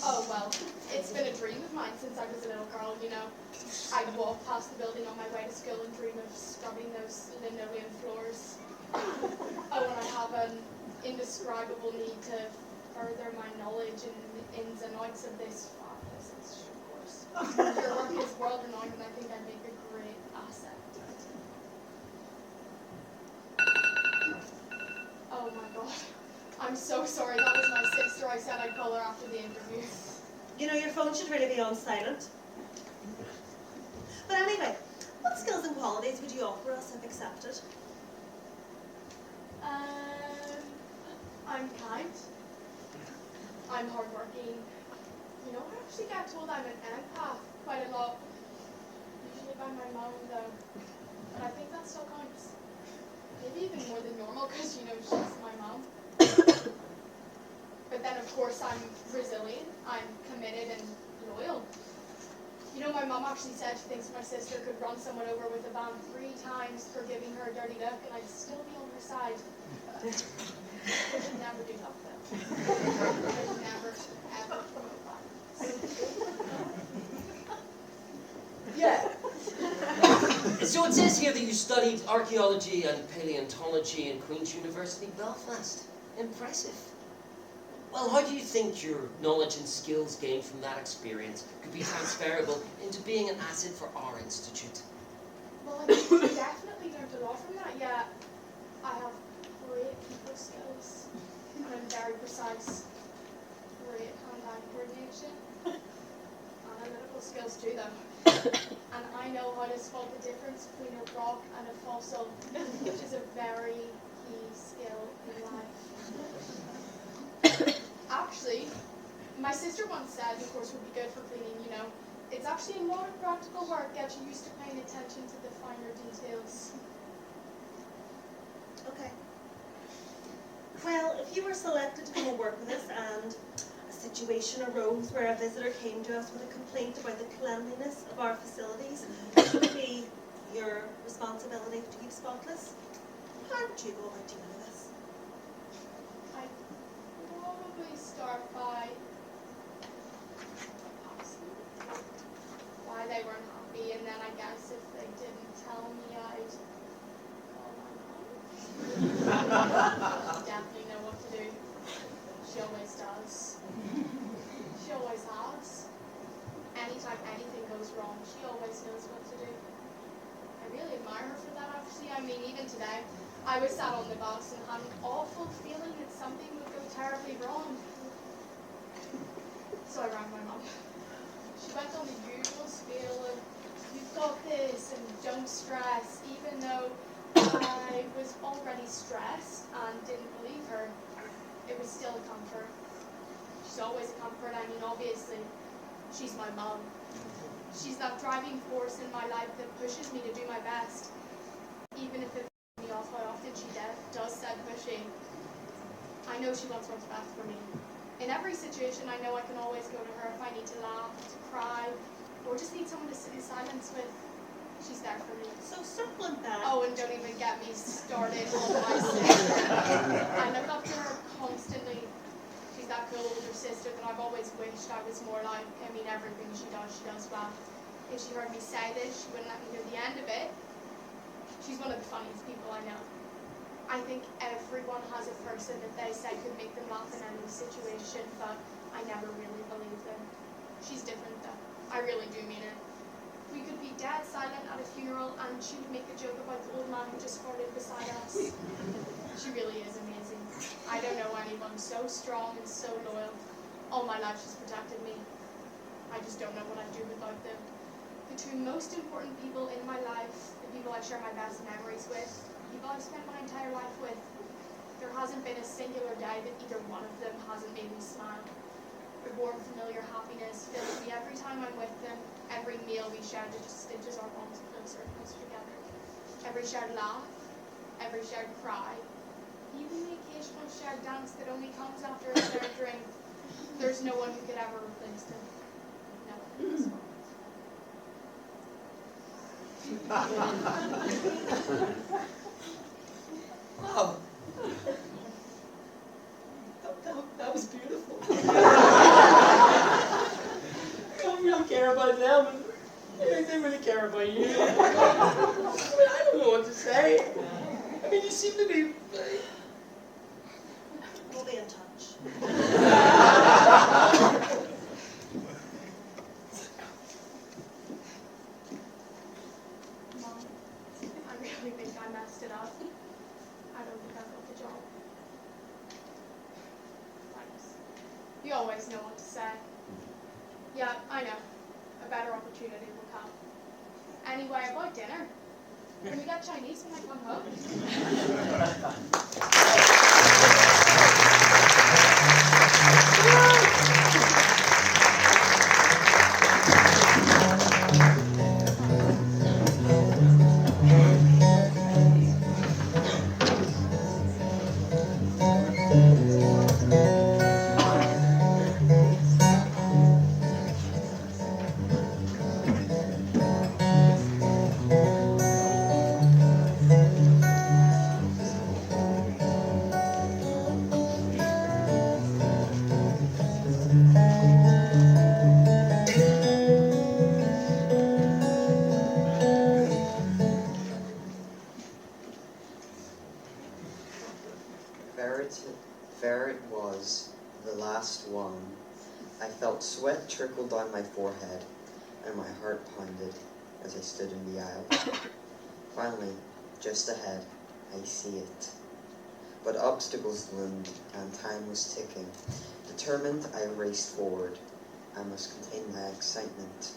S12: Oh, well, it's been a dream of mine since I was a little girl, you know. I'd walk past the building on my way to school and dream of scrubbing those linoleum floors. Oh, and I have an indescribable need to further my knowledge in the ins and outs of this fabulous course. Your work is world renowned and I think I'd make a great asset to it. Oh my god. I'm so sorry, that was my sister. I said I'd call her after the interview.
S7: You know, your phone should really be on silent. But anyway, what skills and qualities would you offer us if accepted?
S12: I'm kind. I'm hardworking. You know, I actually get told I'm an empath quite a lot. Usually by my mom, though. But I think that still counts. Maybe even more than normal, because, you know, she's my mom. But then, of course, I'm resilient. I'm committed and loyal. You know, my mom actually said she thinks my sister could run someone over with a van 3 times for giving her a dirty look, and I'd still be on her side. I would never do that, though. I would never, ever promote that.
S4: Yeah. So it says here that you studied archaeology and paleontology in Queen's University, Belfast. Impressive. Well, how do you think your knowledge and skills gained from that experience could be transferable into being an asset for our institute?
S12: Well, I definitely learned a lot from that, yeah. I have great people skills, and I'm very precise. Great hand-eye coordination. Analytical skills too, though. And I know how to spot the difference between a rock and a fossil, which is a very key skill in life. Actually, my sister once said the course would be good for cleaning, you know. It's actually a lot of practical work, get you used to paying attention to the finer details.
S7: Okay. Well, if you were selected to come and work with us and a situation arose where a visitor came to us with a complaint about the cleanliness of our facilities, it would be your responsibility to keep spotless. How would you go about dealing with this?
S12: I'd probably start by asking why they weren't happy, and then I guess if they didn't tell me, I'd call my mom. She definitely know what to do. She always does. She always has. Anytime anything goes wrong, she always knows what to do. I really admire her for that, actually. I mean, even today, I was sat on the bus and had an awful feeling that something would go terribly wrong. So I rang my mum. She went on the usual spiel of, you've got this and don't stress, even though I was already stressed and didn't believe her. It was still a comfort. She's always a comfort. I mean, obviously, she's my mum. She's that driving force in my life that pushes me to do my best, even if it pisses me off how often she does said pushing. I know she wants what's best for me. In every situation, I know I can always go to her if I need to laugh, to cry, or just need someone to sit in silence with. She's there for me.
S7: So circling back.
S12: Oh, and don't even get me started on my sister. I look up to her constantly. She's that cool older sister that I've always wished I was more like. I mean, everything she does well. If she heard me say this, she wouldn't let me hear the end of it. She's one of the funniest people I know. I think everyone has a person that they say could make them laugh in any situation, but I never really believe them. She's different though. I really do mean it. We could be dead silent at a funeral and she would make a joke about the old man who just farted beside us. She really is amazing. I don't know anyone so strong and so loyal. All my life she's protected me. I just don't know what I'd do without them. The 2 most important people in my life, the people I share my best memories with, the people I've spent my entire life with. There hasn't been a singular day that either one of them hasn't made me smile. The warm, familiar happiness fills me every time I'm with them. Every meal we share just stitches our bonds closer and closer together. Every shared laugh, every shared cry, even the occasional shared dance that only comes after a shared drink. There's no one who could ever replace them. No one in this world.
S4: Wow. That was beautiful. I don't really care about them. They really care about you. I don't know what to say. I mean, you seem to be...
S7: We'll be in touch.
S12: Mom, I really think I messed it up. I don't think I got the job. Thanks. You always know what to say. Yeah, I know. A better opportunity will come. Anyway, about dinner. Can we get Chinese when I come home?
S16: There it was, the last one. I felt sweat trickle down my forehead, and my heart pounded as I stood in the aisle. Finally, just ahead, I see it. But obstacles loomed, and time was ticking. Determined, I raced forward. I must contain my excitement.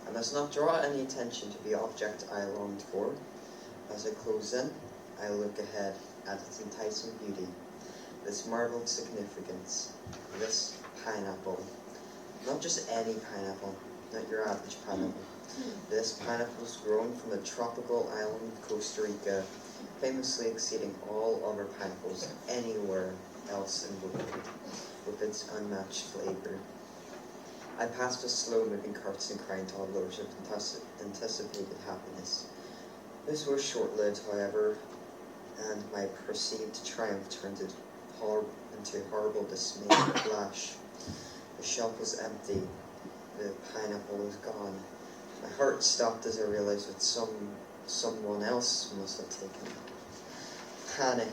S16: I must not draw any attention to the object I longed for. As I close in, I look ahead at its enticing beauty, this marveled significance, this pineapple. Not just any pineapple, not your average pineapple. This pineapple is grown from the tropical island of Costa Rica, famously exceeding all other pineapples anywhere else in the world, with its unmatched flavor. I passed the slow-moving carts and crying toddlers of anticipated happiness. This was short-lived, however, and my perceived triumph turned into horrible dismay and flash. The shelf was empty. The pineapple was gone. My heart stopped as I realized that someone else must have taken it. Panic.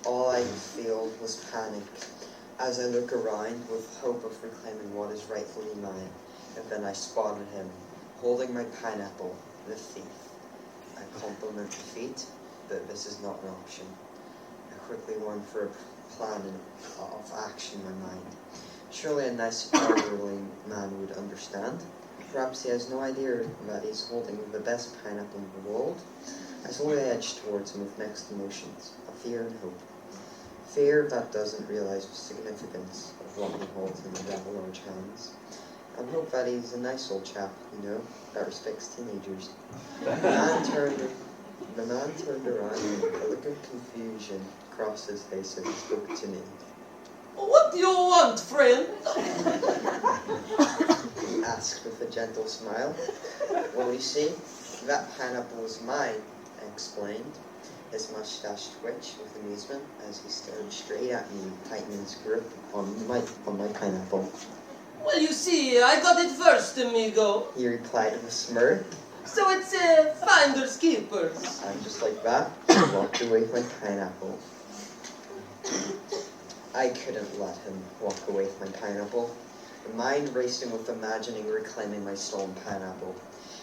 S16: All I could feel was panic. As I look around with hope of reclaiming what is rightfully mine, and then I spotted him, holding my pineapple, the thief. I compliment the feat, but this is not an option. I quickly went for a plan of action in my mind. Surely a nice elderly man would understand. Perhaps he has no idea that he's holding the best pineapple in the world. I slowly edged towards him with mixed emotions, of fear and hope. Fear that doesn't realize the significance of what he holds in his rather large hands. And hope that he's a nice old chap, that respects teenagers. The man turned around and a look of confusion crossed his face as he spoke to me.
S4: What do you want, friend?
S16: He asked with a gentle smile. Well, you see, that pineapple was mine, I explained. His mustache twitched with amusement as he stared straight at me, tightening his grip on my pineapple.
S4: Well, you see, I got it first, amigo.
S16: He replied with a smirk.
S4: So it's finders keepers.
S16: And just like that, he walked away with my pineapple. I couldn't let him walk away with my pineapple. The mind racing with imagining reclaiming my stolen pineapple.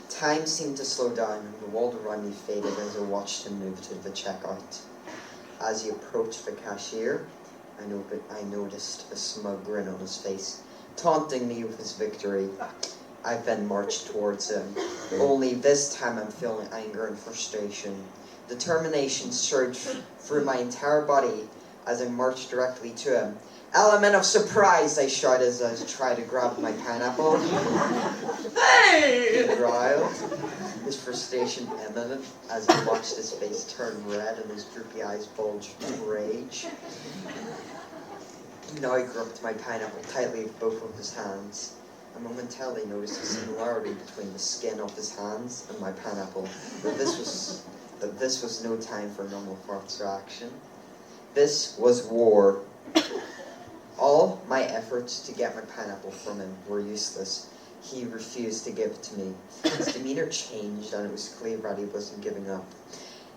S16: Time seemed to slow down and the world around me faded as I watched him move to the checkout. As he approached the cashier, I noticed a smug grin on his face, taunting me with his victory. I then marched towards him. Only this time I'm feeling anger and frustration. Determination surged through my entire body as I marched directly to him. Element of surprise, I shouted as I tried to grab my pineapple.
S4: Hey!
S16: He growled, his frustration imminent as he watched his face turn red and his droopy eyes bulged with rage. He now gripped my pineapple tightly with both of his hands. I momentarily noticed a similarity between the skin of his hands and my pineapple, but this was no time for normal thoughts or action. This was war. All my efforts to get my pineapple from him were useless. He refused to give it to me. His demeanor changed and it was clear that he wasn't giving up.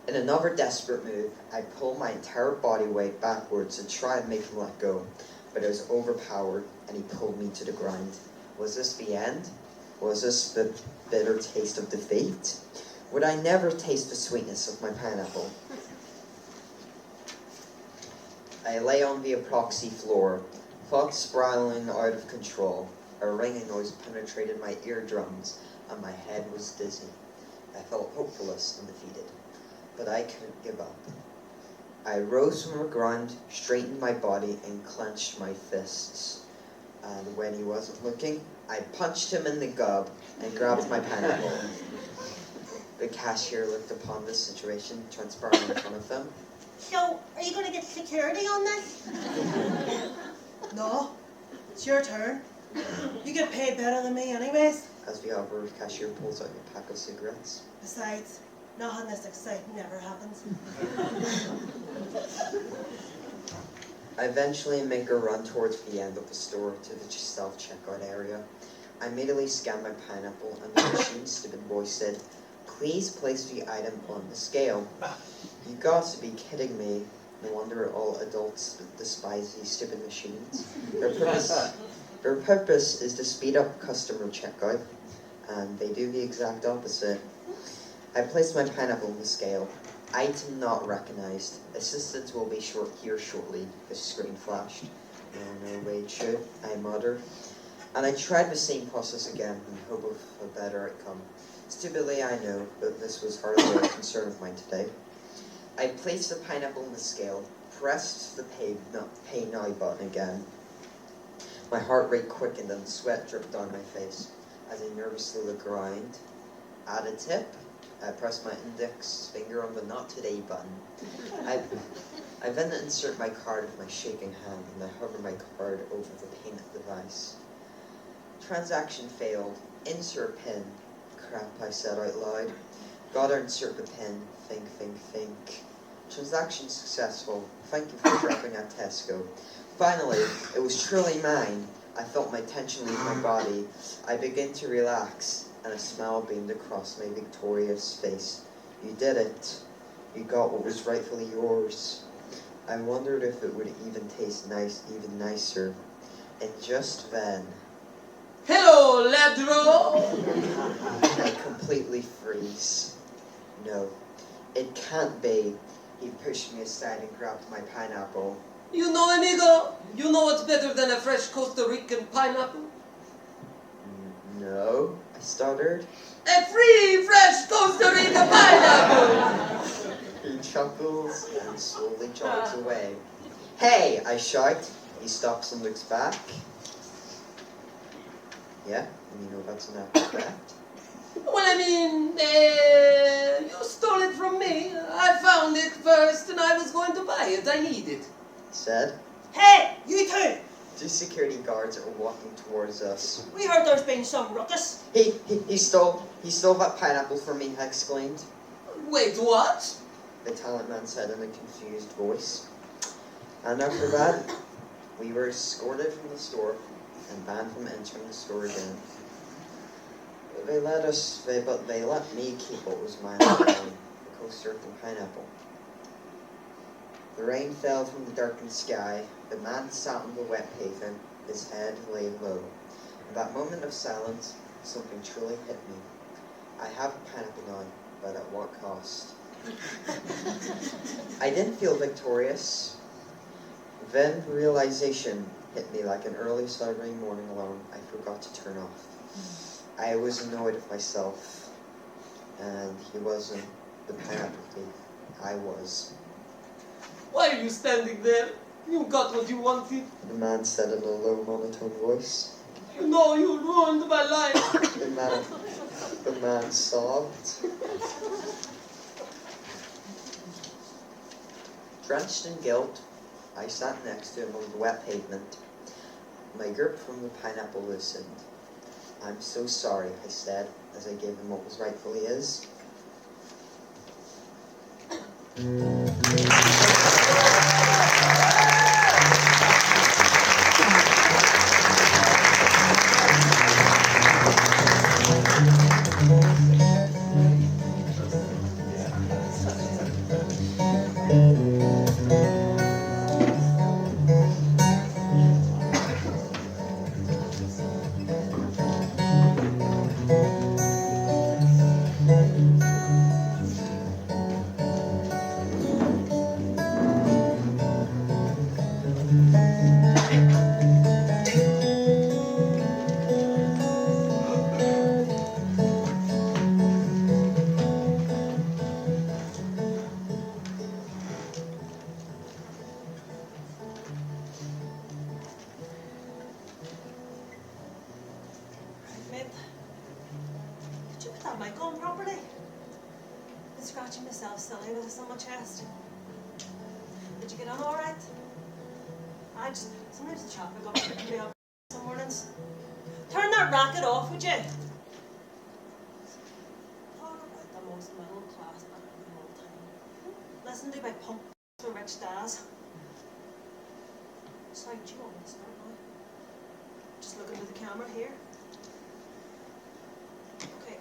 S16: In another desperate move, I pulled my entire body weight backwards to try and make him let go, but I was overpowered and he pulled me to the ground. Was this the end? Was this the bitter taste of defeat? Would I never taste the sweetness of my pineapple? I lay on the epoxy floor, thoughts spiraling out of control. A ringing noise penetrated my eardrums, and my head was dizzy. I felt hopeless and defeated, but I couldn't give up. I rose from the ground, straightened my body, and clenched my fists. And when he wasn't looking, I punched him in the gob and grabbed my pineapple. The cashier looked upon this situation, transparent in front of them.
S7: So, are you going to get security on this? No, it's your turn. You get paid better than me anyways.
S16: As the other cashier pulls out a pack of cigarettes.
S7: Besides, nothing this exciting never happens.
S16: I eventually make a run towards the end of the store to the self-checkout area. I immediately scan my pineapple and the machine's stupid voice said, "Please place the item on the scale." You got to be kidding me. No wonder all adults despise these stupid machines. Their purpose is to speed up customer checkout, and they do the exact opposite. I placed my pineapple on the scale. Item not recognized. Assistance will be here shortly. The screen flashed. No, wait, should I muttered. And I tried the same process again in hope of a better outcome. Stupidly, I know, but this was hardly a concern of mine today. I placed the pineapple on the scale, pressed the pay now button again. My heart rate quickened and sweat dripped down my face as I nervously looked around. Add a tip. I pressed my index finger on the not today button. I then insert my card with my shaking hand and I hover my card over the payment device. Transaction failed. Insert pin. Crap, I said out loud. Gotta insert the pin. Think. Transaction successful. Thank you for shopping at Tesco. Finally, it was truly mine. I felt my tension leave my body. I began to relax, and a smile beamed across my victorious face. You did it. You got what was rightfully yours. I wondered if it would even taste even nicer. And just then...
S4: Hello, ladro!
S16: I completely freeze. No, it can't be. He pushed me aside and grabbed my pineapple.
S4: You know, amigo, you know what's better than a fresh Costa Rican pineapple?
S16: No, I stuttered.
S4: A free, fresh Costa Rica pineapple!
S16: He chuckles and slowly jogs away. Hey, I shout. He stops and looks back. Yeah, and you know that's an abstract.
S4: Well, I mean, you stole it from me. I found it first and I was going to buy it. I need it.
S16: Said.
S17: Hey, you two!
S16: Two security guards are walking towards us.
S17: We heard there's been some ruckus.
S16: He stole that pineapple from me, I exclaimed.
S4: Wait, what?
S16: The talent man said in a confused voice. And after that, we were escorted from the store and banned from entering the store again. They let me keep what was mine alone, the Costa Rican pineapple. The rain fell from the darkened sky. The man sat on the wet pavement, his head lay low. In that moment of silence, something truly hit me. I have a pineapple now, but at what cost? I didn't feel victorious. Then realization hit me like an early Saturday morning alarm I forgot to turn off. I was annoyed with myself, and he wasn't the pineapple thief. I was.
S4: Why are you standing there? You got what you wanted.
S16: The man said in a low monotone voice.
S4: You know you ruined my life.
S16: The man sobbed. Drenched in guilt, I sat next to him on the wet pavement. My grip from the pineapple loosened. I'm so sorry, I said, as I gave him what was rightfully his.
S7: Mate, could you put that mic on properly? I'm scratching myself silly with this on my chest. Did you get on all right? Sometimes the traffic up picking me up some mornings. Turn that racket off, would you? Talk about the most middle class band of all time. Listen to my pump for rich dads. So, do you want me to start now? Just look into the camera here. Okay.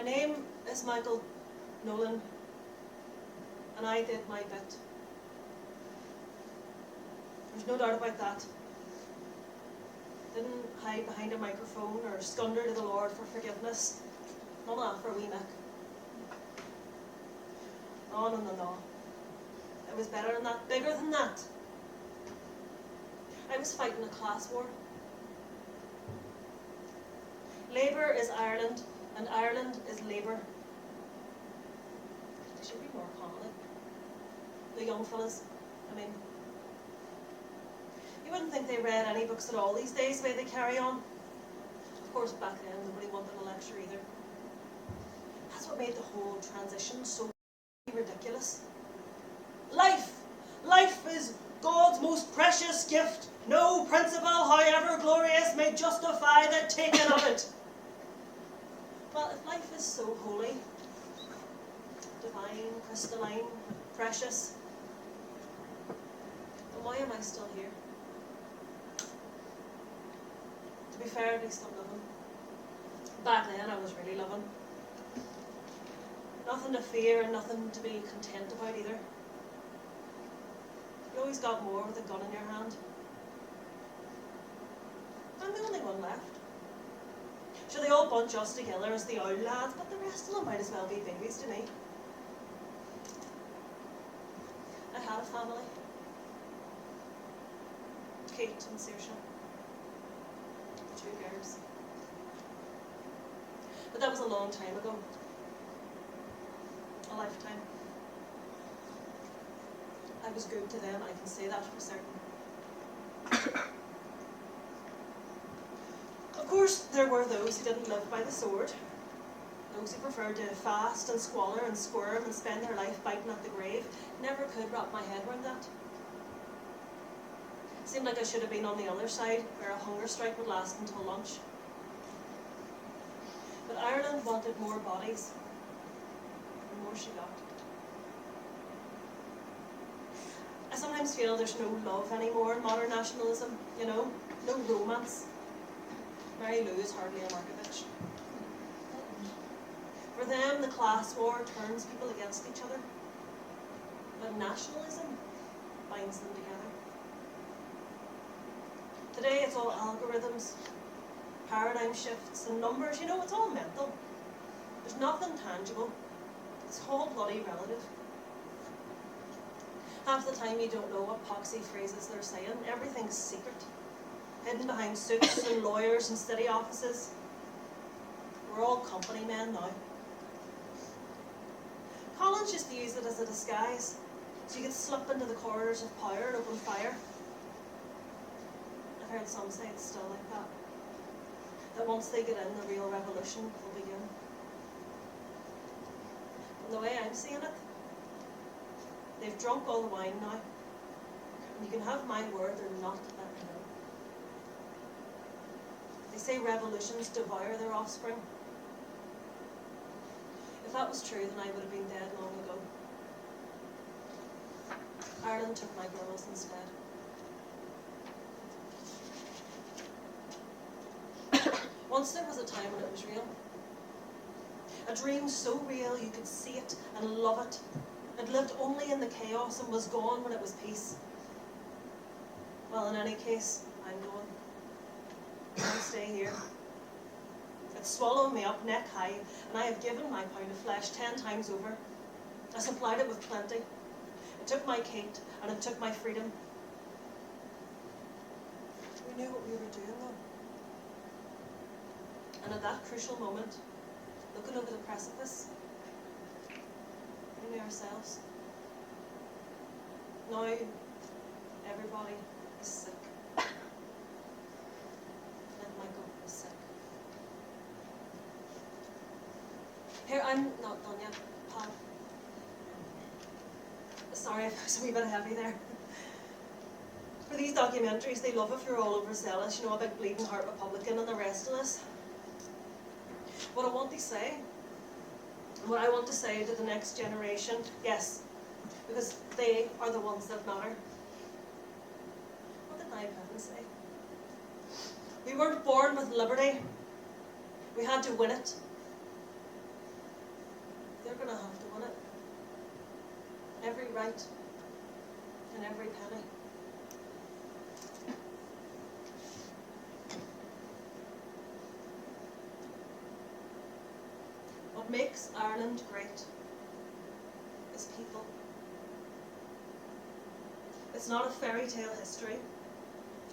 S7: My name is Michael Nolan, and I did my bit. There's no doubt about that. Didn't hide behind a microphone or scunder to the Lord for forgiveness. None of that for a wee Mick. No, no, no, no. It was better than that, bigger than that. I was fighting a class war. Labour is Ireland, and Ireland is Labour. They should read more commonly. The young fellas, I mean. You wouldn't think they read any books at all these days, the way they carry on. Of course, back then, nobody wanted a lecture either. That's what made the whole transition so ridiculous. Life! Life is God's most precious gift. No principle, however glorious, may justify the taking of it. Well, if life is so holy, divine, crystalline, precious, then why am I still here? To be fair, at least I'm living. Back then I was really living. Nothing to fear and nothing to be content about either. You always got more with a gun in your hand. I'm the only one left. Sure, they all bunch us together as the owl lads, but the rest of them might as well be babies to me. I had a family. Kate and Saoirse. 2 girls. But that was a long time ago. A lifetime. I was good to them, I can say that for certain. Of course, there were those who didn't live by the sword. Those who preferred to fast and squalor and squirm and spend their life biting at the grave. Never could wrap my head around that. Seemed like I should have been on the other side, where a hunger strike would last until lunch. But Ireland wanted more bodies. And more she got. I sometimes feel there's no love anymore in modern nationalism, you know? No romance. Mary Lou is hardly a Markovitch. For them, the class war turns people against each other. But nationalism binds them together. Today it's all algorithms, paradigm shifts and numbers. You know, it's all mental. There's nothing tangible. It's all bloody relative. Half the time you don't know what poxy phrases they're saying. Everything's secret. Hidden behind suits and lawyers and city offices. We're all company men now. Collins used to use it as a disguise, so you could slip into the corridors of power and open fire. I've heard some say it's still like that. That once they get in, the real revolution will begin. And the way I'm seeing it, they've drunk all the wine now. And you can have my word, they're not letting go. They say revolutions devour their offspring. If that was true, then I would have been dead long ago. Ireland took my girls instead. Once there was a time when it was real. A dream so real you could see it and love it. It lived only in the chaos and was gone when it was peace. Well, in any case, I'm going. I'll stay here. It's swallowing me up neck high, and I have given my pound of flesh 10 times over. I supplied it with plenty. It took my Kate, and it took my freedom. We knew what we were doing, though. And at that crucial moment, looking over the precipice, we knew ourselves. Now, everybody is sick. And Michael is sick. Here, I'm not done yet, Pal. Sorry if I was a wee bit heavy there. For these documentaries, they love if you're all overzealous, you know, a big bleeding heart Republican and the rest of us. What I want to say, and what I want to say to the next generation, yes, because they are the ones that matter. What did my parents say? We weren't born with liberty. We had to win it. gonna have to win it. Every right and every penny. What makes Ireland great is people. It's not a fairy tale history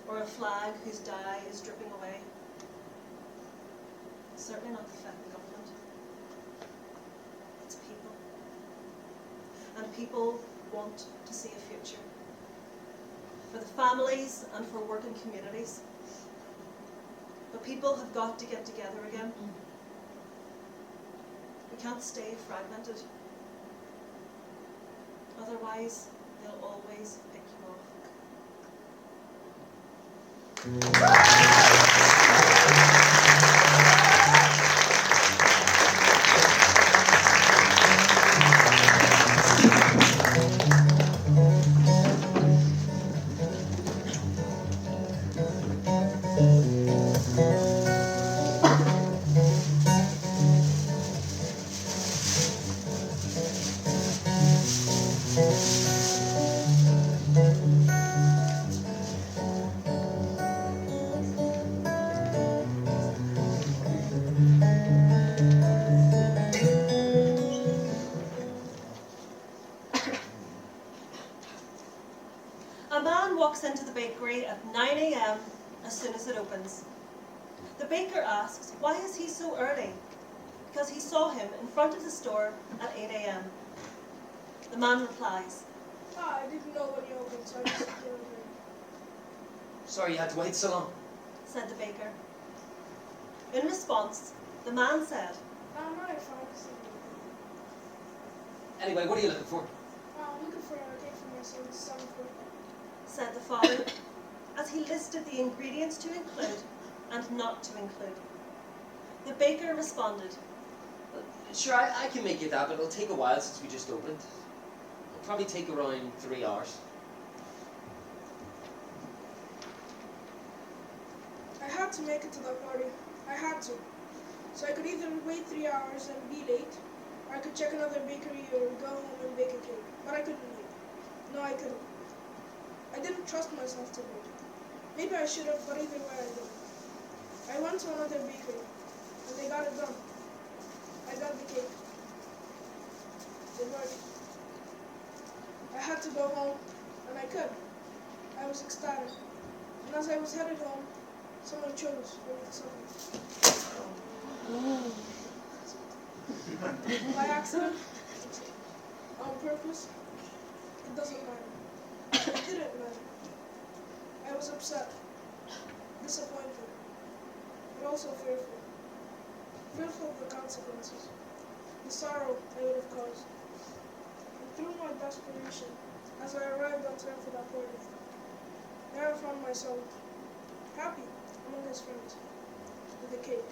S7: or a flag whose dye is dripping away. It's certainly not the federal government. It's people. And people want to see a future. For the families and for working communities. But people have got to get together again. We can't stay fragmented. Otherwise, they'll always pick you off. A man walks into the bakery at 9 a.m. as soon as it opens. The baker asks, why is he so early? Because he saw him in front of the store at 8 a.m. The man replies,
S18: I didn't know when you opened, so I just delivered.
S4: Sorry you had to wait so long.
S7: said the baker. In response, the man said,
S18: I'm not fine.
S4: Anyway, what are you looking for?
S18: I'm looking for a cake for my son's 7th birthday.
S7: Said the father, as he listed the ingredients to include and not to include. The baker responded,
S4: Sure, I can make you that, but it'll take a while since we just opened. It'll probably take around 3 hours.
S18: I had to make it to that party. I had to. So I could either wait 3 hours and be late, or I could check another bakery or go home and bake a cake. But I couldn't wait. No, I couldn't. I didn't trust myself to wait. Maybe I should have, but either way I didn't. I went to another bakery, and they got it done. I got the cake. It worked. I had to go home, and I could. I was ecstatic. And as I was headed home, someone chose for me to suffer. By accident, on purpose, it doesn't matter. It didn't matter. I was upset, disappointed, but also fearful. Fearful of the consequences, the sorrow I would have caused. And through my desperation, as I arrived on time for that party, there I found myself happy among his friends with a cake.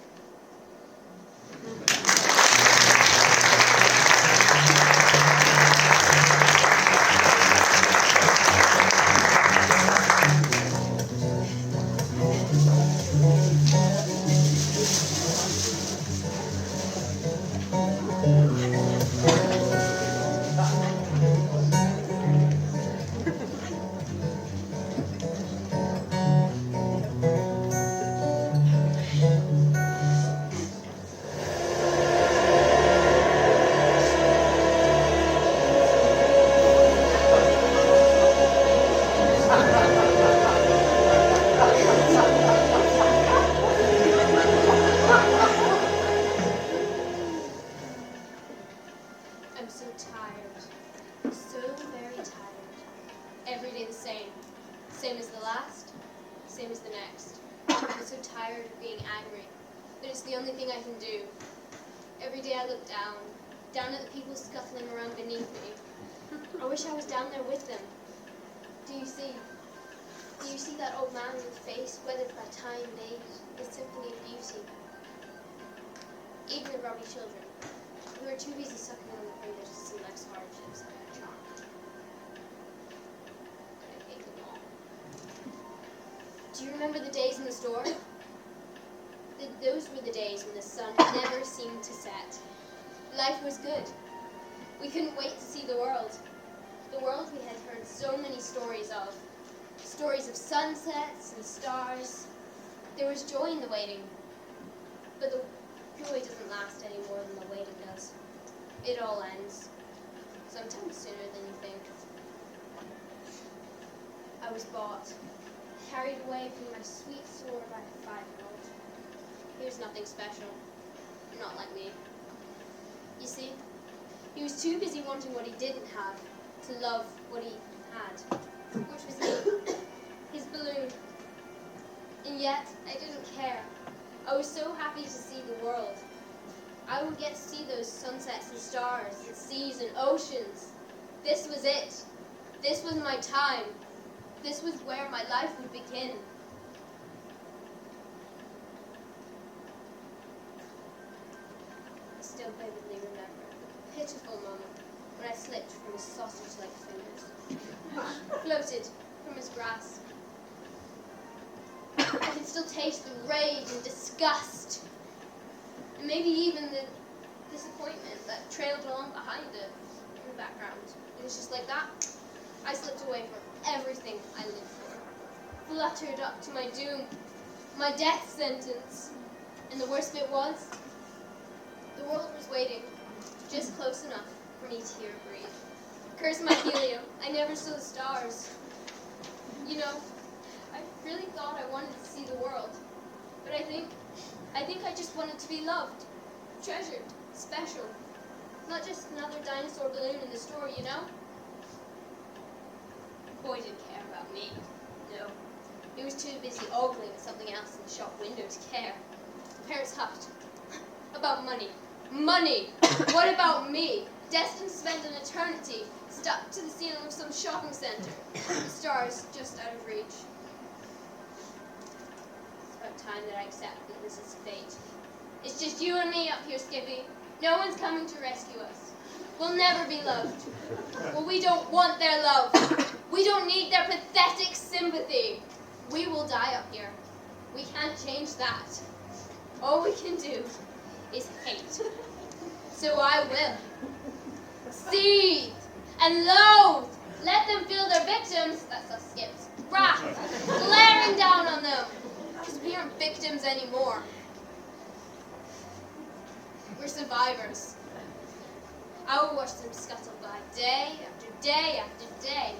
S19: I'm so tired. So very tired. Every day the same. Same as the last, same as the next. I'm so tired of being angry, but it's the only thing I can do. Every day I look down at the people scuffling around beneath me. I wish I was down there with them. Do you see that old man with a face weathered by time and age, his symphony of beauty? Even the grubby children, who are too busy sucking on the fingers to see life's hardships, are charmed. But I hate them all. Do you remember the days in the store? Those were the days when the sun never seemed to set. Life was good. We couldn't wait to see the world we had heard so many stories of. Stories of sunsets and stars. There was joy in the waiting, but the joy doesn't last any more than the waiting does. It all ends, sometimes sooner than you think. I was bought, carried away from my sweet sword by a 5-year-old. He was nothing special, not like me. You see, he was too busy wanting what he didn't have to love what he had, which was me, his balloon. And yet, I didn't care. I was so happy to see the world. I would get to see those sunsets and stars and seas and oceans. This was it. This was my time. This was where my life would begin. I still vividly remember the pitiful moment when I slipped from his sausage-like fingers, floated from his grasp. I can still taste the rage and disgust, and maybe even the disappointment that trailed along behind it in the background. It was just like that. I slipped away from everything I lived for, fluttered up to my doom, my death sentence. And the worst bit was, the world was waiting, just close enough for me to hear it breathe. Curse my helium, I never saw the stars. You know, I really thought I wanted to see the world, but I think I just wanted to be loved, treasured, special. Not just another dinosaur balloon in the store, you know? The boy didn't care about me. No. He was too busy ogling at something else in the shop window to care. The parents huffed. About money. Money! What about me? Destined to spend an eternity stuck to the ceiling of some shopping center. The stars just out of reach. It's about time that I accept that this is fate. It's just you and me up here, Skippy. No one's coming to rescue us. We'll never be loved. Well, we don't want their love. We don't need their pathetic sympathy. We will die up here. We can't change that. All we can do is hate. So I will. Seethe and loathe. Let them feel their victims, that's us Skips, wrath, glaring down on them. Because we aren't victims anymore. We're survivors. I will watch them scuttle by day after day after day.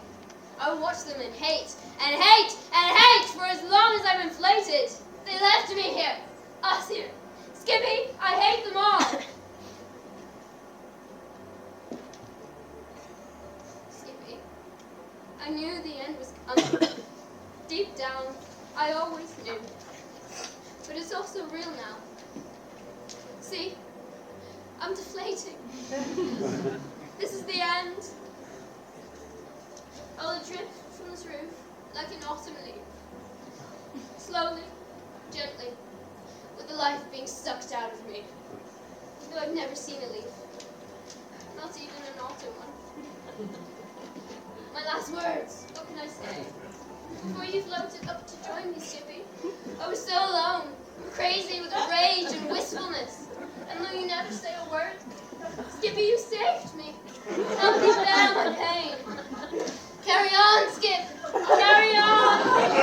S19: I will watch them and hate and hate and hate for as long as I'm inflated. They left me here. Us here. Skippy, I hate them all. Skippy, I knew the end was coming. Deep down, I always knew. But it's also real now. See? I'm deflating. This is the end. I'll drift from this roof like an autumn leaf. Slowly, gently, with the life being sucked out of me. Though I've never seen a leaf. Not even an autumn one. My last words, what can I say? Before you floated up to join me, Skippy, I was so alone, crazy with rage and wistfulness. And though you never say a word, Skippy, you saved me. Help me bear my pain. Carry on, Skip. Carry on.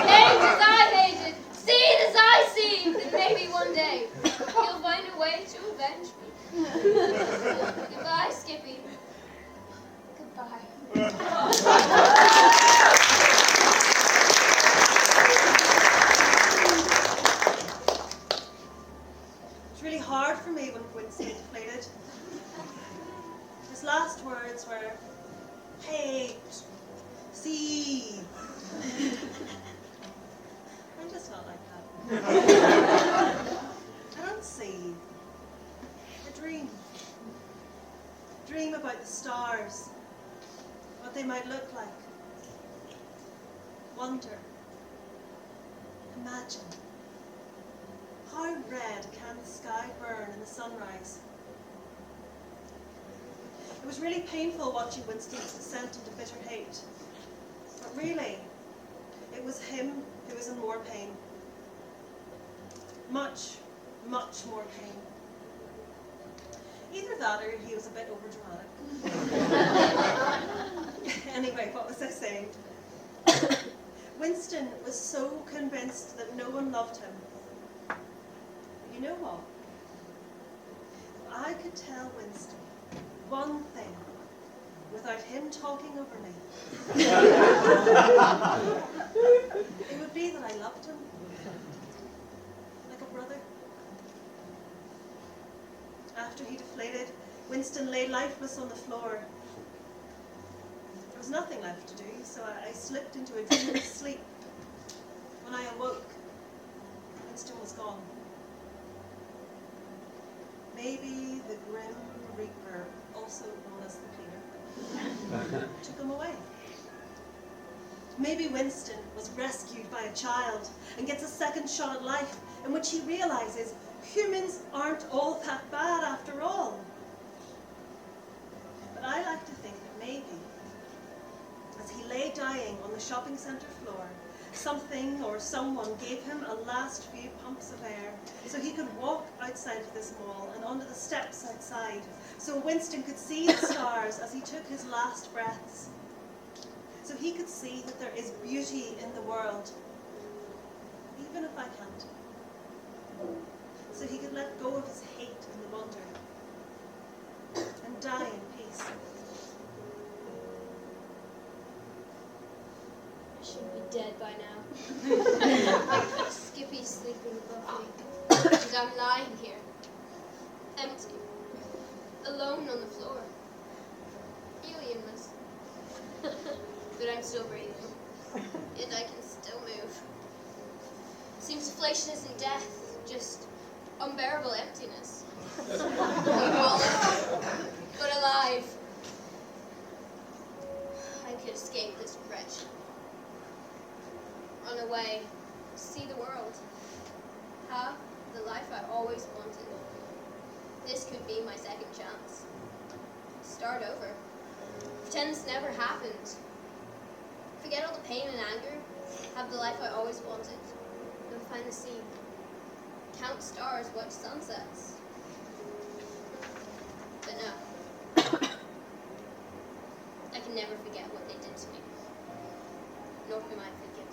S19: Hate as I hated. Seethe as I seethed. And maybe one day you'll find a way to avenge me. Goodbye, Skippy. Goodbye.
S7: Really hard for me when Winston deflated. His last words were, hate, seethe. I just felt like that. I don't seethe. I dream. Dream about the stars, what they might look like. Wonder. Imagine. How red can the sky burn in the sunrise? It was really painful watching Winston's descent into bitter hate. But really, it was him who was in more pain. Much, much more pain. Either that or he was a bit overdramatic. Winston was so convinced that no one loved him. You know what? I could tell Winston one thing without him talking over me. It would be that I loved him. Like a brother. After he deflated, Winston lay lifeless on the floor. There was nothing left to do, so I slipped into a dreamless sleep. When I awoke, Winston was gone. Maybe the Grim Reaper, also known as the Cleaner, took him away. Maybe Winston was rescued by a child and gets a second shot at life in which he realizes humans aren't all that bad after all. But I like to think that maybe, as he lay dying on the shopping centre floor, something or someone gave him a last few pumps of air so he could walk outside of this mall and onto the steps outside, so Winston could see the stars as he took his last breaths, so he could see that there is beauty in the world, even if I can't, so he could let go of his hate and the wonder and die in peace.
S19: I should be dead by now. Skippy's sleeping above me, and I'm lying here, empty, alone on the floor, alienless. But I'm still breathing, and I can still move. Seems deflation isn't death, just unbearable emptiness. Hollow, but alive. I could escape this wretch. Run away, see the world, have the life I always wanted. This could be my second chance. Start over. Pretend this never happened. Forget all the pain and anger. Have the life I always wanted. And find the sea. Count stars, watch sunsets. But no. I can never forget what they did to me. Nor can I forgive them.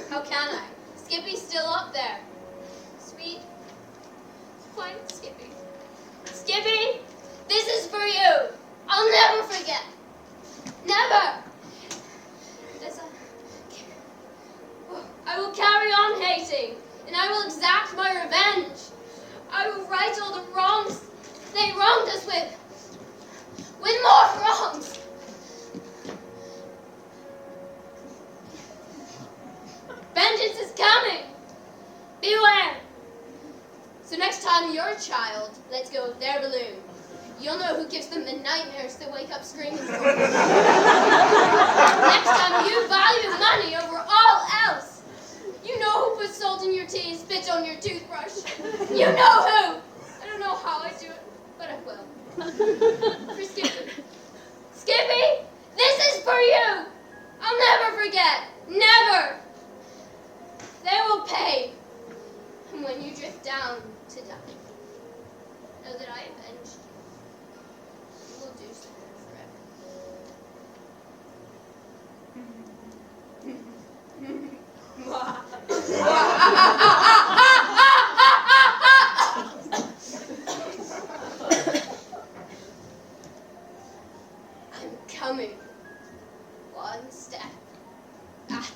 S19: How can I? Skippy's still up there. Sweet, quiet Skippy. Skippy, this is for you. I'll never forget. Never. I will carry on hating, and I will exact my revenge. I will right all the wrongs they wronged us with more wrongs. Vengeance is coming. Beware. So next time your child lets go of their balloon, you'll know who gives them the nightmares that wake up screaming for. Next time you value money over all else, you know who puts salt in your tea and spits on your toothbrush. You know who. I don't know how I do it, but I will. For Skippy. Skippy, this is for you. I'll never forget. Never. They will pay. And when you drift down to die, know that I avenged you. You will do so I'm coming. One step at a time.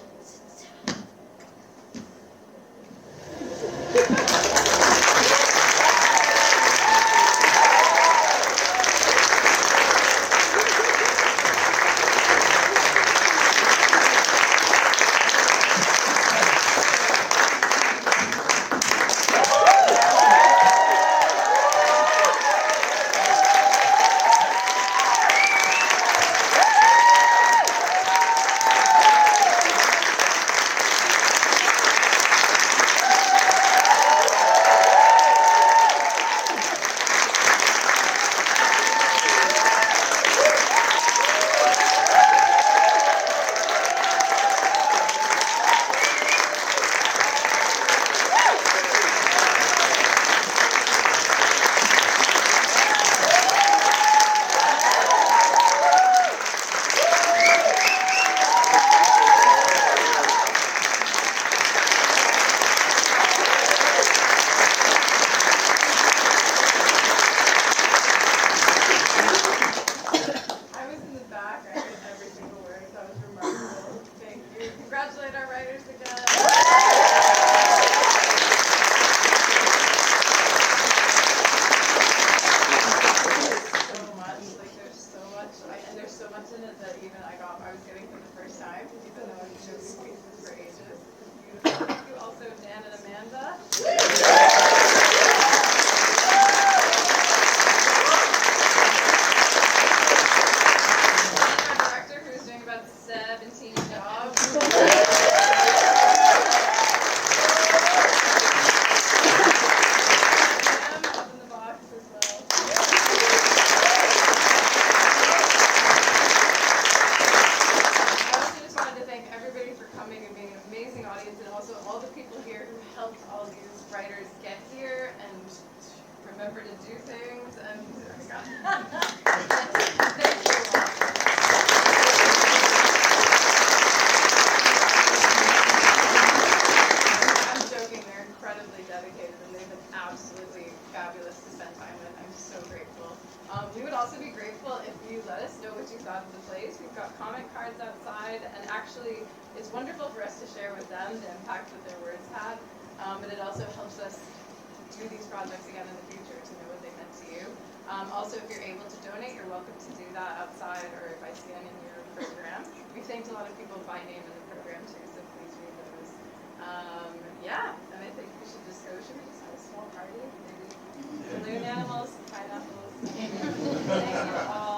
S3: that even I was getting for the first time, even though I've shown these faces for ages. Beautiful. Thank you also, Dan and Amanda. Our director, who's doing about 17 jobs. Remember to do things, and thank you all. I'm joking, they're incredibly dedicated and they've been absolutely fabulous to spend time with. I'm so grateful. We would also be grateful if you let us know what you thought of the plays. We've got comment cards outside, and actually it's wonderful for us to share with them the impact that their words had, but it also helps us do these projects again in the future to know what they meant to you. Also, if you're able to donate, you're welcome to do that outside or by scanning your program. We thanked a lot of people by name in the program too, so please read those. Yeah, and I think we should we just have a small party? Maybe balloon animals, pineapples. Thank you all.